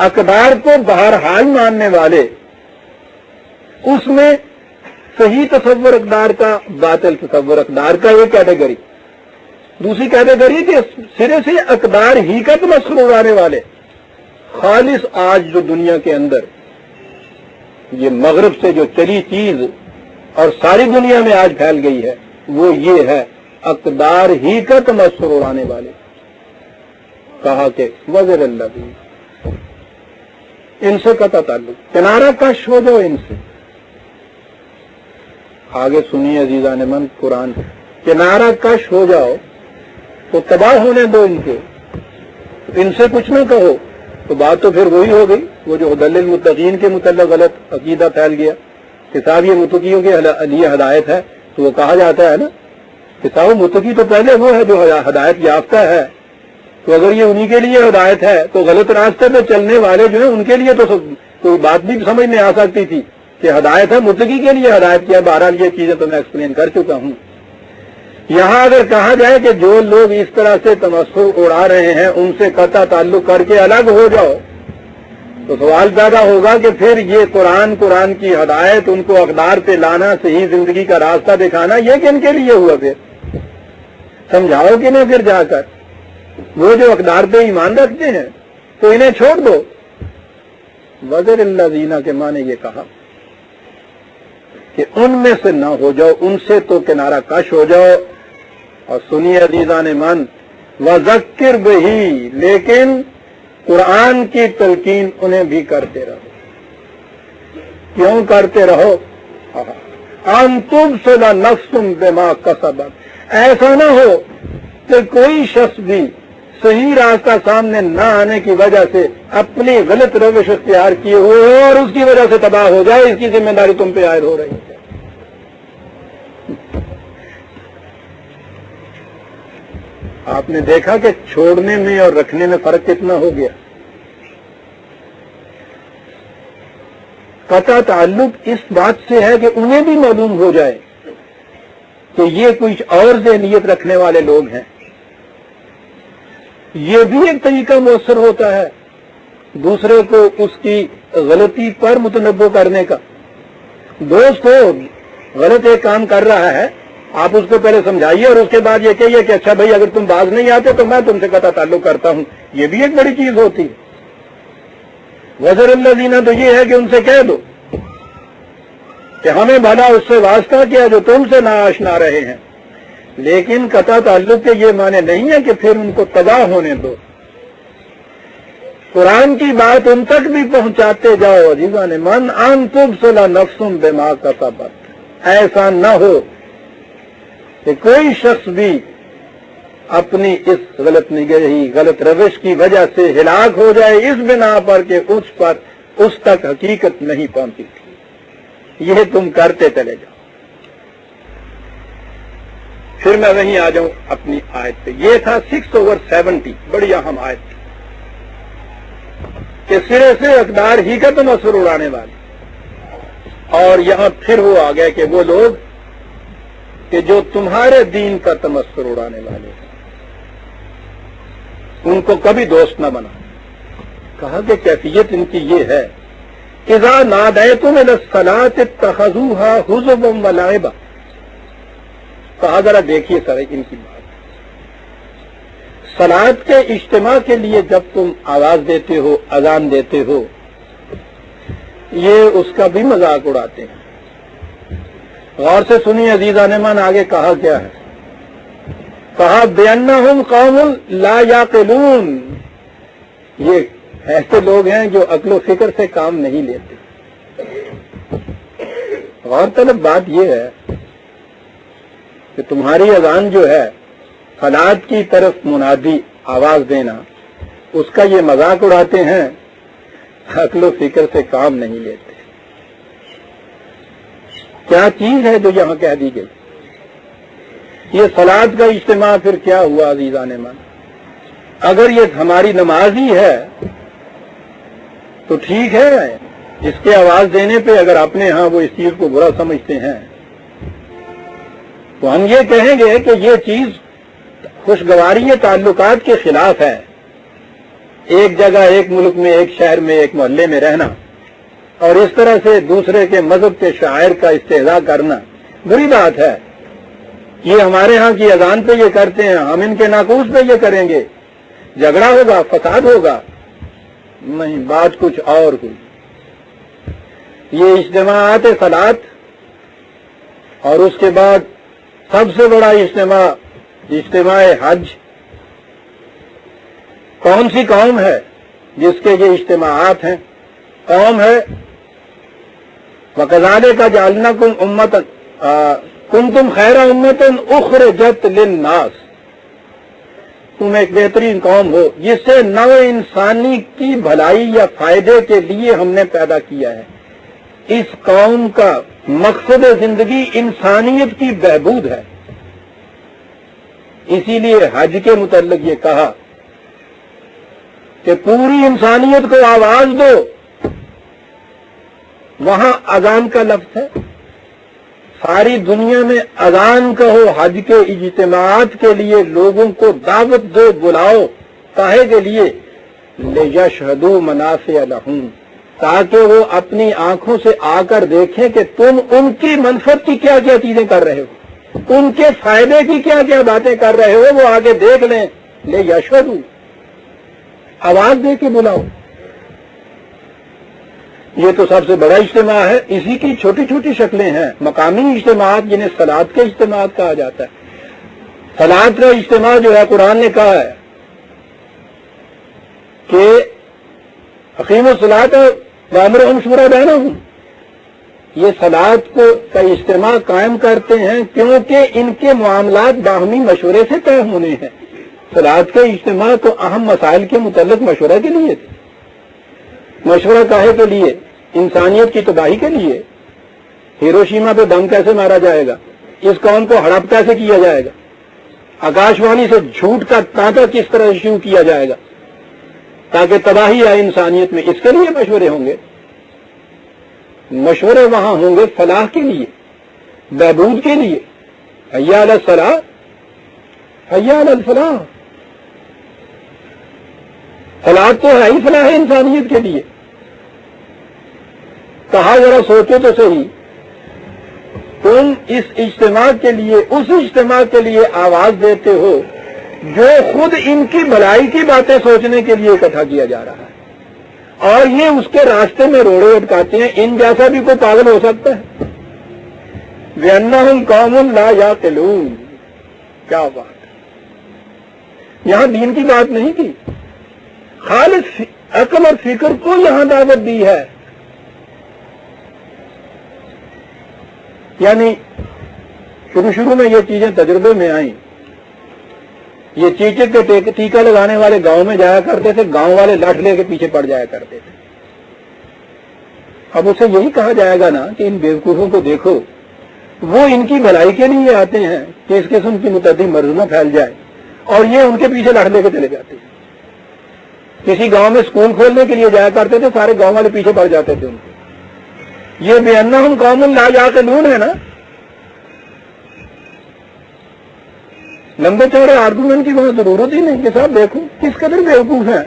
اقدار کو بہرحال ماننے والے، اس میں صحیح تصور اقدار کا، باطل تصور اقدار کا ایک کیٹیگری. دوسری کیٹیگری کہ سرے سے اقدار ہی کا تمسخر اڑانے والے. خالص آج جو دنیا کے اندر یہ مغرب سے جو چلی چیز اور ساری دنیا میں آج پھیل گئی ہے وہ یہ ہے اقدار ہی کا تمسخر اڑانے والے. کہا کہ وزر اللہ بھی ان سے قطع تعلق، کنارہ کش ہو جاؤ ان سے. آگے سنیے عزیزان من قرآن، کنارہ کش ہو جاؤ تو تباہ ہونے دو ان کے، ان سے کچھ نہ کہو. تو بات تو پھر وہی ہو گئی وہ جو حدل المتقین کے متعلق غلط عقیدہ پھیل گیا کہ صاحب یہ متقیوں کے لیے ہدایت ہے. تو وہ کہا جاتا ہے نا کہ صاحب متقی تو پہلے وہ ہے جو ہدایت یافتہ ہے، تو اگر یہ انہی کے لیے ہدایت ہے تو غلط راستے پہ چلنے والے جو ہیں ان کے لیے تو کوئی بات بھی سمجھ میں آ سکتی تھی کہ ہدایت ہے، متقی کے لیے ہدایت کیا. بہرحال یہ چیزیں تو میں ایکسپلین کر چکا ہوں. یہاں اگر کہا جائے کہ جو لوگ اس طرح سے تمسخر اڑا رہے ہیں ان سے قطع تعلق کر کے الگ ہو جاؤ، تو سوال پیدا ہوگا کہ پھر یہ قرآن کی ہدایت، ان کو اقدار پہ لانا، صحیح زندگی کا راستہ دکھانا، یہ کن کے لیے ہوا؟ پھر سمجھاؤ کہ نہیں؟ پھر جا کر وہ جو اقدار پہ ایمان رکھتے ہیں تو انہیں چھوڑ دو، وزر الذین کے معنی یہ کہا کہ ان میں سے نہ ہو جاؤ، ان سے تو کنارہ کش ہو جاؤ. اور سنیے عزیزان من، وذکر بہی، لیکن قرآن کی تلقین انہیں بھی کرتے رہو. کیوں کرتے رہو؟ ان تبصر نفس بما کسبت، ایسا نہ ہو کہ کوئی شخص بھی صحیح راستہ سامنے نہ آنے کی وجہ سے اپنی غلط روش اختیار کیے ہوئے ہو اور اس کی وجہ سے تباہ ہو جائے. اس کی ذمہ داری تم پہ عائد ہو رہی ہے. آپ نے دیکھا کہ چھوڑنے میں اور رکھنے میں فرق کتنا ہو گیا. قطع تعلق اس بات سے ہے کہ انہیں بھی معلوم ہو جائے کہ یہ کچھ اور ذہنیت رکھنے والے لوگ ہیں. یہ بھی ایک طریقہ مؤثر ہوتا ہے دوسرے کو اس کی غلطی پر متنبع کرنے کا. دوست ہو غلط ایک کام کر رہا ہے، آپ اس کو پہلے سمجھائیے اور اس کے بعد یہ کہیے کہ اچھا بھائی اگر تم باز نہیں آتے تو میں تم سے قطع تعلق کرتا ہوں. یہ بھی ایک بڑی چیز ہوتی ہے. وزر الذین تو یہ ہے کہ ان سے کہہ دو کہ ہمیں بھلا اس سے واسطہ کیا جو تم سے ناآشنا رہے ہیں. لیکن قطع تعلق کے یہ معنی نہیں ہے کہ پھر ان کو تباہ ہونے دو. قرآن کی بات ان تک بھی پہنچاتے جاؤ. عزیزان من، ان تبصر نفس بما کسبت، ایسا نہ ہو کہ کوئی شخص بھی اپنی اس غلط نگہی، غلط روش کی وجہ سے ہلاک ہو جائے اس بنا پر کہ اس تک حقیقت نہیں پہنچی تھی. یہ تم کرتے چلے جاؤ. پھر میں وہیں آ جاؤں اپنی آیت پہ. یہ تھا 6/70، بڑی اہم آیت تھی کہ سرے سے اقدار ہی کا تمثر اڑانے والے. اور یہاں پھر وہ آ گیا کہ وہ لوگ کہ جو تمہارے دین کا تمثر اڑانے والے ہیں ان کو کبھی دوست نہ بنا. کہا کہ کیفیت ان کی یہ ہے، اذا نادیتم الی الصلاۃ اتخذوها حزوا ولعبا. کہا ذرا دیکھیے سر ان کی بات. صلاۃ کے اجتماع کے لیے جب تم آواز دیتے ہو، اذان دیتے ہو، یہ اس کا بھی مذاق اڑاتے ہیں. غور سے سنیے عزیزان من، آگے کہا کیا ہے. کہا بِأَنَّهُمْ قَوْمٌ لَا يَعْقِلُونَ، یہ ایسے لوگ ہیں جو عقل و فکر سے کام نہیں لیتے. غور طلب بات یہ ہے کہ تمہاری اذان جو ہے، صلاۃ کی طرف منادی آواز دینا، اس کا یہ مذاق اڑاتے ہیں، عقل و فکر سے کام نہیں لیتے. کیا چیز ہے جو یہاں کہہ دی گئی؟ یہ صلاۃ کا اجتماع پھر کیا ہوا عزیزان من؟ اگر یہ ہماری نماز ہی ہے تو ٹھیک ہے، اس کے آواز دینے پہ اگر اپنے ہاں وہ اس چیز کو برا سمجھتے ہیں تو ہم یہ کہیں گے کہ یہ چیز خوشگواری تعلقات کے خلاف ہے. ایک جگہ، ایک ملک میں، ایک شہر میں، ایک محلے میں رہنا اور اس طرح سے دوسرے کے مذہب کے شاعر کا استہزاء کرنا بری بات ہے. یہ ہمارے ہاں کی اذان پہ یہ کرتے ہیں، ہم ان کے ناقوس پہ یہ کریں گے، جھگڑا ہوگا، فساد ہوگا. نہیں، بات کچھ اور ہوئی. یہ اجتماعات صلاۃ اور اس کے بعد سب سے بڑا اجتماع حج. کون سی قوم ہے جس کے یہ اجتماعات ہیں؟ قوم ہے وَكَذَلِكَ جَعَلْنَاكُمْ أُمَّةً كُنتُمْ خَيْرَ أُمَّةٍ أُخْرِجَتْ لِلنَّاسِ. تم ایک بہترین قوم ہو جسے نو انسانی کی بھلائی یا فائدے کے لیے ہم نے پیدا کیا ہے. اس قوم کا مقصد زندگی انسانیت کی بہبود ہے. اسی لیے حج کے متعلق یہ کہا کہ پوری انسانیت کو آواز دو. وہاں اذان کا لفظ ہے. ساری دنیا میں اذان کہو. حج کے اجتماعات کے لیے لوگوں کو دعوت دو، بلاؤ. کاہے کے لیے؟ لِيَشْهَدُوا مَنَافِعَ لَهُمْ، تاکہ وہ اپنی آنکھوں سے آ کر دیکھیں کہ تم ان کی منفعت کی کیا کیا چیزیں کر رہے ہو، ان کے فائدے کی کیا کیا باتیں کر رہے ہو. وہ آگے دیکھ لیں. لِيَشْهَدُوا، آواز دے کے بلاؤ. یہ تو سب سے بڑا اجتماع ہے. اسی کی چھوٹی چھوٹی شکلیں ہیں مقامی اجتماعات جنہیں صلاۃ کے اجتماعات کہا جاتا ہے. صلاۃ کا اجتماع جو ہے قرآن نے کہا ہے کہ اقیموا الصلاۃ وامرهم شورى بینہم. یہ صلاۃ کا اجتماع قائم کرتے ہیں کیونکہ ان کے معاملات باہمی مشورے سے طے ہونے ہیں. صلاۃ کے اجتماع تو اہم مسائل کے متعلق مشورہ کے لیے تھے. مشورہ کاہے کے لیے؟ انسانیت کی تباہی کے لیے. ہیروشیما پہ بم کیسے مارا جائے گا، اس قوم کو ہڑپ کیسے کیا جائے گا، آکاش وانی سے جھوٹ کا تانتا کس طرح شروع کیا جائے گا تاکہ تباہی آئے انسانیت میں، اس کے لیے مشورے ہوں گے. مشورے وہاں ہوں گے فلاح کے لیے، بہبود کے لیے. حی علی الصلاۃ، حی علی الفلاح. فلاح تو ہے ہی فلاح انسانیت کے لیے. کہا ذرا سوچو تو صحیح، تم اس اجتماع کے لیے، اس اجتماع کے لیے آواز دیتے ہو جو خود ان کی بھلائی کی باتیں سوچنے کے لیے اکٹھا کیا جا رہا ہے، اور یہ اس کے راستے میں روڑے اٹکاتے ہیں. ان جیسا بھی کوئی پاگل ہو سکتا ہے؟ بِأَنَّهُمْ قَوْمٌ لَا يَعْقِلُونَ. کیا بات ہے، یہاں دین کی بات نہیں کی، خالص عقل اور فکر کو یہاں دعوت دی ہے. یعنی شروع میں یہ چیزیں تجربے میں آئیں. یہ چیچک کے ٹیکہ لگانے والے گاؤں میں جایا کرتے تھے، گاؤں والے لاٹھ لے کے پیچھے پڑ جایا کرتے تھے. اب اسے یہی کہا جائے گا نا کہ ان بیوقوفوں کو دیکھو، وہ ان کی بھلائی کے لیے آتے ہیں کہ اس قسم کی متعدی مرض نہ پھیل جائے، اور یہ ان کے پیچھے لاٹھ لے کے چلے جاتے ہیں. کسی گاؤں میں اسکول کھولنے کے لیے جایا کرتے تھے، سارے گاؤں والے پیچھے پڑ جاتے تھے ان کو. یہ بِأَنَّهُمْ قَوْمٌ لَا يَعْقِلُونَ ہے نا. لمبے چوڑے آرگومنٹ کی وہاں ضرورت ہی نہیں کہ صاحب دیکھو کس قدر بیوقوف ہیں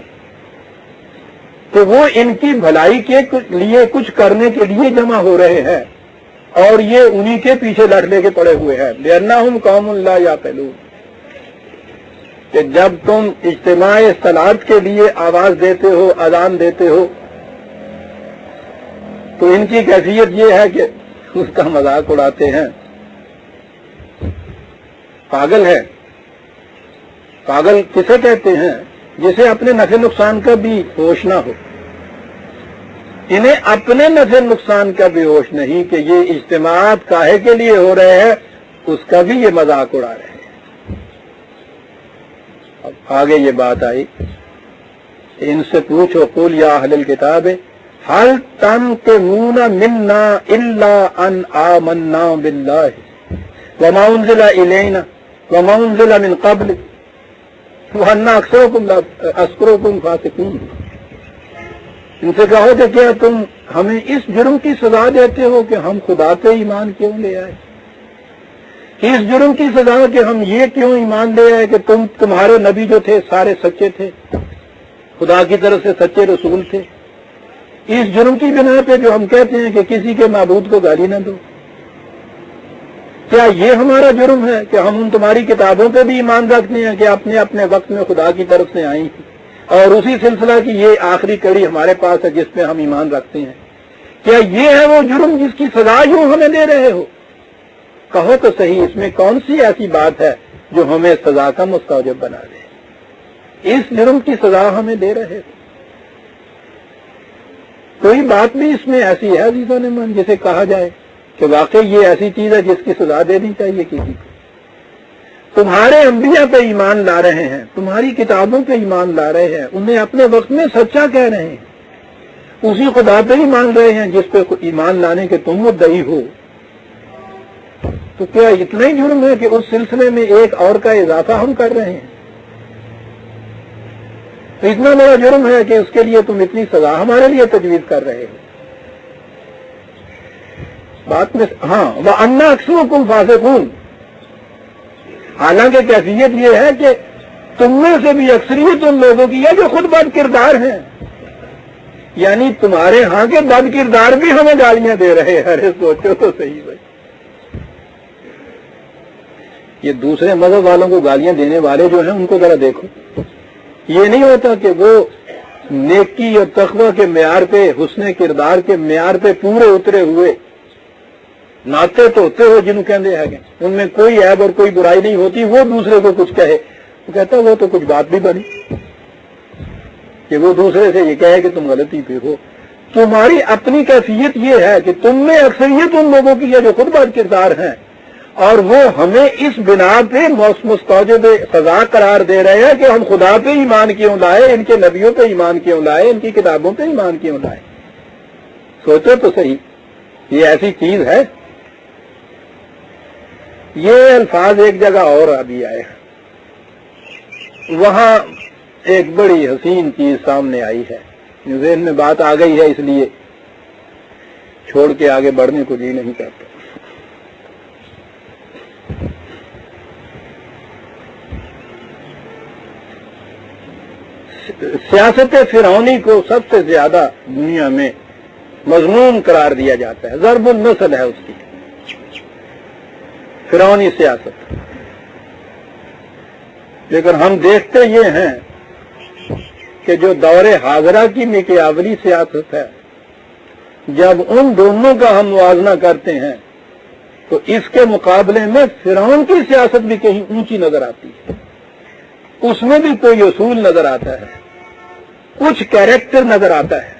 کہ وہ ان کی بھلائی کے لیے کچھ کرنے کے لیے جمع ہو رہے ہیں، اور یہ انہی کے پیچھے لڑ لے کے پڑے ہوئے ہیں. بِأَنَّهُمْ قَوْمٌ لَا يَعْقِلُونَ. کہ جب تم اجتماع صلاۃ کے لیے آواز دیتے ہو، اذان دیتے ہو، تو ان کی کیفیت یہ ہے کہ اس کا مذاق اڑاتے ہیں. پاگل ہے. پاگل کسے کہتے ہیں؟ جسے اپنے نفع نقصان کا بھی ہوش نہ ہو. انہیں اپنے نفع نقصان کا بھی ہوش نہیں کہ یہ اجتماعات کاہے کے لیے ہو رہے ہیں، اس کا بھی یہ مذاق اڑا رہے ہیں. اب آگے یہ بات آئی، ان سے پوچھو قُلْ يَا أَهْلَ الْكِتَابِ هَلْ تَنْقِمُونَ مِنَّا إِلَّا أَنْ آمَنَّا بِاللَّهِ وَمَا أُنزِلَ إِلَيْنَا وَمَا أُنزِلَ مِنْ قَبْلِ وَأَنَّ أَكْثَرَكُمْ فَاسِقُونَ. ان سے کہو کہ کیا تم ہمیں اس جرم کی سزا دیتے ہو کہ ہم خدا پہ ایمان کیوں لے آئے؟ اس جرم کی سزا کہ ہم یہ کیوں ایمان لے آئے کہ تمہارے نبی جو تھے سارے سچے تھے، خدا کی طرف سے سچے رسول تھے. اس جرم کی بنا پہ جو ہم کہتے ہیں کہ کسی کے معبود کو گالی نہ دو، کیا یہ ہمارا جرم ہے کہ ہم ان تمہاری کتابوں پہ بھی ایمان رکھتے ہیں کہ اپنے اپنے وقت میں خدا کی طرف سے آئی ہیں، اور اسی سلسلہ کی یہ آخری کڑی ہمارے پاس ہے جس پہ ہم ایمان رکھتے ہیں؟ کیا یہ ہے وہ جرم جس کی سزا یوں ہمیں دے رہے ہو؟ کہو تو صحیح، اس میں کون سی ایسی بات ہے جو ہمیں سزا کا مستوجب بنا دے؟ اس جرم کی سزا ہمیں دے رہے ہو؟ کوئی بات بھی اس میں ایسی ہے عزیزوں نے من جسے کہا جائے کہ واقعی یہ ایسی چیز ہے جس کی سزا دینی چاہیے کسی کو؟ تمہارے انبیاء پہ ایمان لا رہے ہیں، تمہاری کتابوں پہ ایمان لا رہے ہیں، انہیں اپنے وقت میں سچا کہہ رہے ہیں، اسی خدا پہ ہی مان رہے ہیں جس پہ ایمان لانے کے تم مدعی ہو. تو کیا اتنا ہی جرم ہے کہ اس سلسلے میں ایک اور کا اضافہ ہم کر رہے ہیں؟ تو اتنا بڑا جرم ہے کہ اس کے لیے تم اتنی سزا ہمارے لیے تجویز کر رہے ہو؟ بات میں ہاں وَأَنَّ أَكْثَرَكُمْ فَاسِقُونَ. حالانکہ کیفیت یہ ہے کہ تم میں سے بھی اکثریت ان لوگوں کی ہے جو خود بد کردار ہیں، یعنی تمہارے ہاں کے بد کردار بھی ہمیں گالیاں دے رہے ہیں. ارے سوچو تو صحیح بھائی، یہ دوسرے مذہب والوں کو گالیاں دینے والے جو ہیں ان کو ذرا دیکھو. یہ نہیں ہوتا کہ وہ نیکی اور تقوی کے معیار پہ، حسن کردار کے معیار پہ پورے اترے ہوئے ناطے تو ہوتے ہو جنہوں کہندے ہیں ان میں کوئی عیب اور کوئی برائی نہیں ہوتی، وہ دوسرے کو کچھ کہے، وہ کہتا وہ تو کچھ بات بھی بنی کہ وہ دوسرے سے یہ کہے کہ تم غلطی پہ ہو۔ تمہاری اپنی کیفیت یہ ہے کہ تم میں اکثریت ان لوگوں کی ہے جو خود بد کردار ہیں، اور وہ ہمیں اس بنا پہ مستوجب سزا قرار دے رہے ہیں کہ ہم خدا پہ ایمان کیوں لائے، ان کے نبیوں پہ ایمان کیوں لائے، ان کی کتابوں پہ ایمان کیوں لائے۔ سوچو تو صحیح، یہ ایسی چیز ہے۔ یہ الفاظ ایک جگہ اور ابھی آئے، وہاں ایک بڑی حسین چیز سامنے آئی ہے، ذہن میں بات آ گئی ہے، اس لیے چھوڑ کے آگے بڑھنے کو جی نہیں کرتا۔ سیاست فرعونی کو سب سے زیادہ دنیا میں مذموم قرار دیا جاتا ہے، ضرب النسل ہے اس کی فرعونی سیاست۔ لیکن ہم دیکھتے یہ ہیں کہ جو دور حاضرہ کی میکیاولی سیاست ہے، جب ان دونوں کا ہم موازنہ کرتے ہیں تو اس کے مقابلے میں فرعون کی سیاست بھی کہیں اونچی نظر آتی ہے، اس میں بھی کوئی اصول نظر آتا ہے، کچھ کیریکٹر نظر آتا ہے۔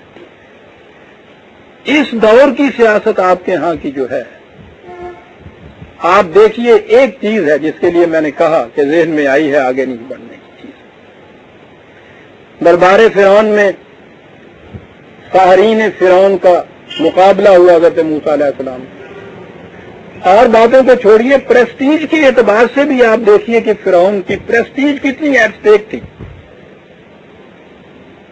اس دور کی سیاست آپ کے ہاں کی جو ہے، آپ دیکھیے ایک چیز ہے جس کے لیے میں نے کہا کہ ذہن میں آئی ہے، آگے نہیں بڑھنے کی چیز۔ دربار فرعون میں ساحرین فرعون کا مقابلہ ہوا حضرت موسیٰ علیہ السلام، اور باتوں کو چھوڑیے، پریسٹیج کے اعتبار سے بھی آپ دیکھیے کہ فرعون کی پریسٹیج کتنی ایٹ اسٹیک تھی۔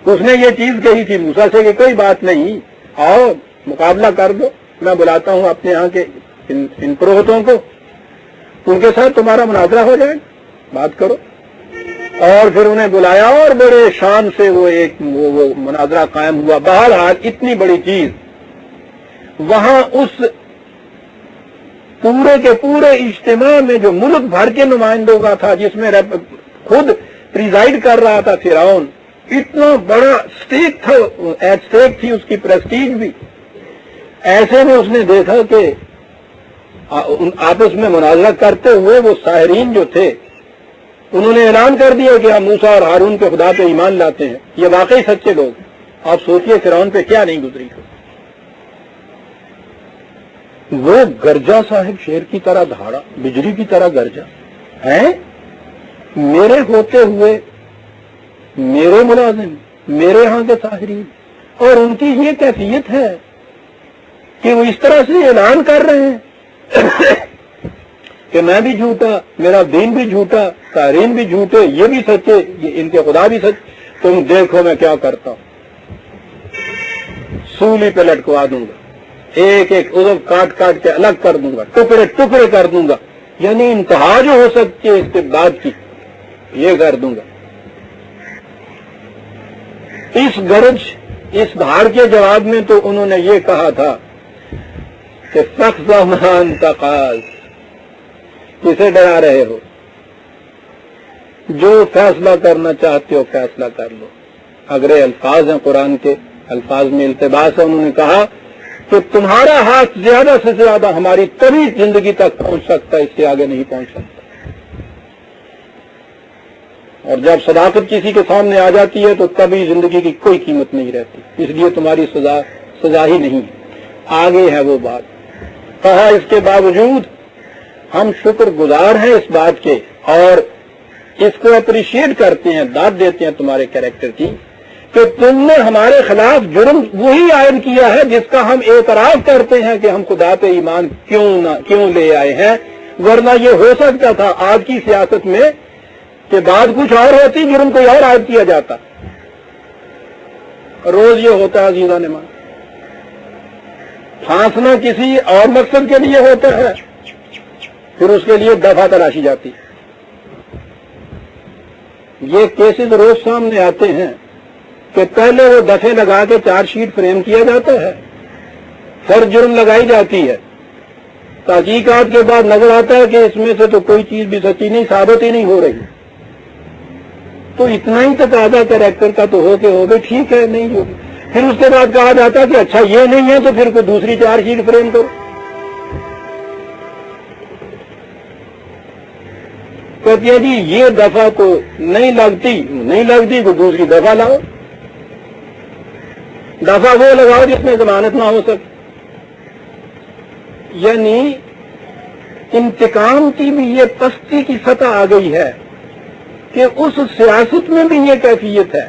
اس نے یہ چیز کہی تھی موسیٰ سے کہ کوئی بات نہیں، آؤ مقابلہ کر دو، میں بلاتا ہوں اپنے یہاں کے ان پروہتوں کو، ان کے ساتھ تمہارا مناظرہ ہو جائے، بات کرو۔ اور پھر انہیں بلایا اور بڑے شان سے وہ مناظرہ قائم ہوا۔ بہرحال اتنی بڑی چیز وہاں اس پورے کے پورے اجتماع میں جو ملک بھر کے نمائندوں کا تھا، جس میں خود پریزائڈ کر رہا تھا فرعون، اتنا بڑا اسٹیک تھا، ایٹ اسٹیک تھی اس کی پریسٹیج بھی۔ ایسے میں اس نے دیکھا کہ آپس میں مناظرہ کرتے ہوئے وہ ساحرین جو تھے انہوں نے اعلان کر دیا کہ ہم موسیٰ اور ہارون کے خدا پہ ایمان لاتے ہیں، یہ واقعی سچے لوگ ہیں۔ آپ سوچئے فرعون پہ کیا نہیں گزری ہو۔ وہ گرجا صاحب شیر کی طرح دھاڑا، بجلی کی طرح گرجا ہے، میرے ہوتے ہوئے میرے ملازم، میرے ہاں کے ساحرین، اور ان کی یہ کیفیت ہے کہ وہ اس طرح سے اعلان کر رہے ہیں کہ میں بھی جھوٹا، میرا دین بھی جھوٹا، ساحرین بھی جھوٹے، یہ بھی سچے، یہ ان کے خدا بھی سچ، تم دیکھو میں کیا کرتا ہوں، سولی پہ لٹکوا دوں گا، ایک ایک عضو کاٹ کاٹ کے الگ کر دوں گا، ٹکڑے ٹکڑے کر دوں گا، یعنی انتہا جو ہو سکتی ہے استبداد کی یہ کر دوں گا۔ اس گرج، اس دھاڑ کے جواب میں تو انہوں نے یہ کہا تھا کہ سخت زمان تقاض، کسے ڈرا رہے ہو، جو فیصلہ کرنا چاہتے ہو فیصلہ کر لو۔ اگر الفاظ ہیں قرآن کے، الفاظ میں التباس ہے، انہوں نے کہا کہ تمہارا ہاتھ زیادہ سے زیادہ ہماری تبھی زندگی تک پہنچ سکتا ہے، اس سے آگے نہیں پہنچ سکتا۔ اور جب صداقت کسی کے سامنے آ جاتی ہے تو تبھی زندگی کی کوئی قیمت نہیں رہتی، اس لیے تمہاری سزا ہی نہیں ہے۔ آگے ہے وہ بات، کہا اس کے باوجود ہم شکر گزار ہیں اس بات کے اور اس کو اپریشیٹ کرتے ہیں، داد دیتے ہیں تمہارے کیریکٹر کی، کہ تم نے ہمارے خلاف جرم وہی عائد کیا ہے جس کا ہم اعتراف کرتے ہیں کہ ہم خدا پہ ایمان کیوں لے آئے ہیں، ورنہ یہ ہو سکتا تھا آج کی سیاست میں کہ بات کچھ اور ہوتی، جرم کوئی اور عائد کیا جاتا۔ روز یہ ہوتا ہے عزیزان ایمان، پھانسنا کسی اور مقصد کے لیے ہوتا ہے، پھر اس کے لیے دفعہ تلاشی جاتی۔ یہ کیسز روز سامنے آتے ہیں کہ پہلے وہ دفعے لگا کے چارج شیٹ فریم کیا جاتا ہے، پھر جرم لگائی جاتی ہے، تحقیقات کے بعد نظر آتا ہے کہ اس میں سے تو کوئی چیز بھی سچی نہیں، ثابت ہی نہیں ہو رہی، تو اتنا ہی تقاضا کریکٹر کا تو ہو بھی ٹھیک ہے، نہیں ہوگی پھر اس کے بعد کہا جاتا کہ اچھا یہ نہیں ہے تو پھر کوئی دوسری چار شیٹ فریم کرو. کہتی ہے جی یہ دفعہ تو نہیں لگتی کوئی دوسری دفعہ لاؤ، دفعہ وہ لگاؤ جس میں ضمانت نہ ہو سکے. یعنی انتقام کی بھی یہ پستی کی سطح آ گئی ہے کہ اس سیاست میں بھی یہ کیفیت ہے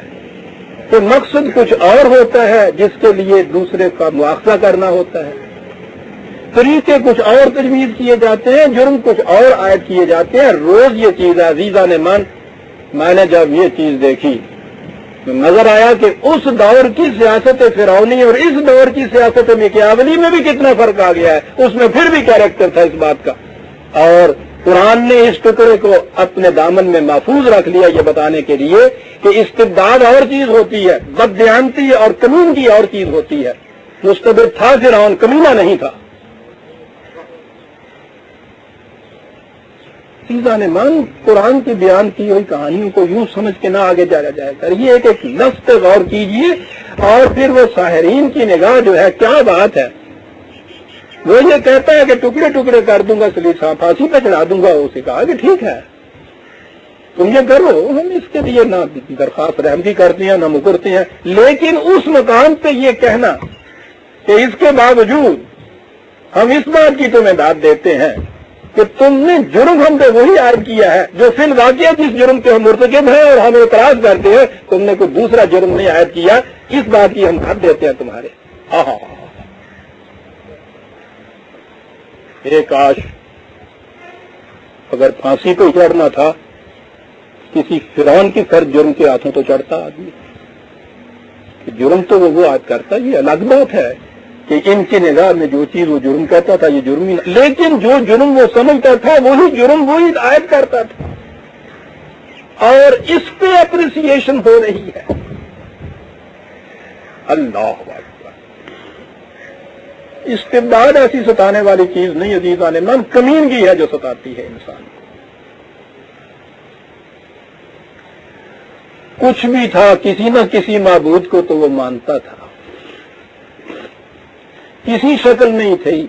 کہ مقصد کچھ اور ہوتا ہے جس کے لیے دوسرے کا مواخذہ کرنا ہوتا ہے، طریقے کچھ اور تجویز کیے جاتے ہیں، جرم کچھ اور عائد کیے جاتے ہیں. روز یہ چیز عزیزان من، میں نے جب یہ چیز دیکھی نظر آیا کہ اس دور کی سیاست فرعونی اور اس دور کی سیاست میکیاولی میں بھی کتنا فرق آ گیا ہے. اس میں پھر بھی کیریکٹر تھا اس بات کا، اور قرآن نے اس ٹکڑے کو اپنے دامن میں محفوظ رکھ لیا یہ بتانے کے لیے کہ استبداد اور چیز ہوتی ہے، بددیانتی اور کمین کی اور چیز ہوتی ہے. مستبد تھا فرعون، کمینہ نہیں تھا. چیزاں من قرآن کی بیان کی ہوئی کہانیوں کو یوں سمجھ کے نہ آگے جایا جائے گا. یہ ایک لفظ پہ غور کیجئے، اور پھر وہ ساحرین کی نگاہ جو ہے کیا بات ہے. وہ یہ کہتا ہے کہ ٹکڑے ٹکڑے کر دوں گا، پھانسی پہ چڑھا دوں گا. اسے کہا کہ ٹھیک ہے تم یہ کرو، ہم اس کے لیے نہ درخواست رحمتی کرتے ہیں نہ مکرتے ہیں. لیکن اس مقام پہ یہ کہنا کہ اس کے باوجود ہم اس بات کی تمہیں داد دیتے ہیں کہ تم نے جرم ہم پہ وہی عائد کیا ہے جو فی الواقع جس جرم کے ہم مرتکب ہیں، اور ہم اعتراض کرتے ہیں تم نے کوئی دوسرا جرم نہیں عائد کیا، اس بات کی ہم خط دیتے ہیں تمہارے. ایک کاش اگر پھانسی پہ چڑھنا تھا کسی فرعون کی سر جرم کے ہاتھوں تو چڑھتا آدمی. جرم تو وہ عائد کرتا، یہ الگ بات ہے کہ ان کی نگاہ میں جو چیز وہ جرم کہتا تھا یہ جرم ہی نہیں، لیکن جو جرم وہ سمجھتا تھا وہی جرم وہی عائد کرتا تھا. اور اس پہ اپریسیشن ہو رہی ہے. اللہ اکبر. استبداد ایسی ستانے والی چیز نہیں عزیزان من، کمینگی ہے جو ستاتی ہے انسان کو. کچھ بھی تھا، کسی نہ کسی معبود کو تو وہ مانتا تھا، کسی شکل نہیں تھی.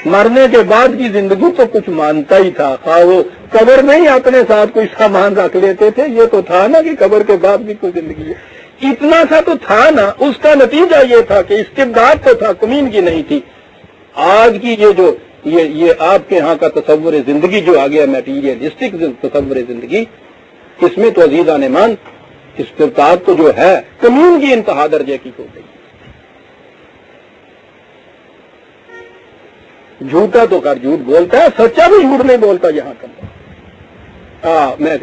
مرنے کے بعد کی زندگی تو کچھ مانتا ہی تھا. وہ قبر میں ہی اپنے ساتھ کوئی سامان رکھ لیتے تھے. یہ تو تھا نا کہ قبر کے بعد بھی کوئی زندگی ہے. اتنا سا تو تھا نا. اس کا نتیجہ یہ تھا کہ استبداد تو تھا، کمین کی نہیں تھی. آج کی یہ آپ کے ہاں کا تصور زندگی جو آ گیا میٹیریلسٹک تصور زندگی، اس میں تو عزیزان ایمان استبداد تو جو ہے کمین کی انتہا درجے کی ہو گئی. جھوٹا تو کر جھوٹ بولتا ہے، سچا بھی جھوٹ نہیں بولتا. یہاں کا میں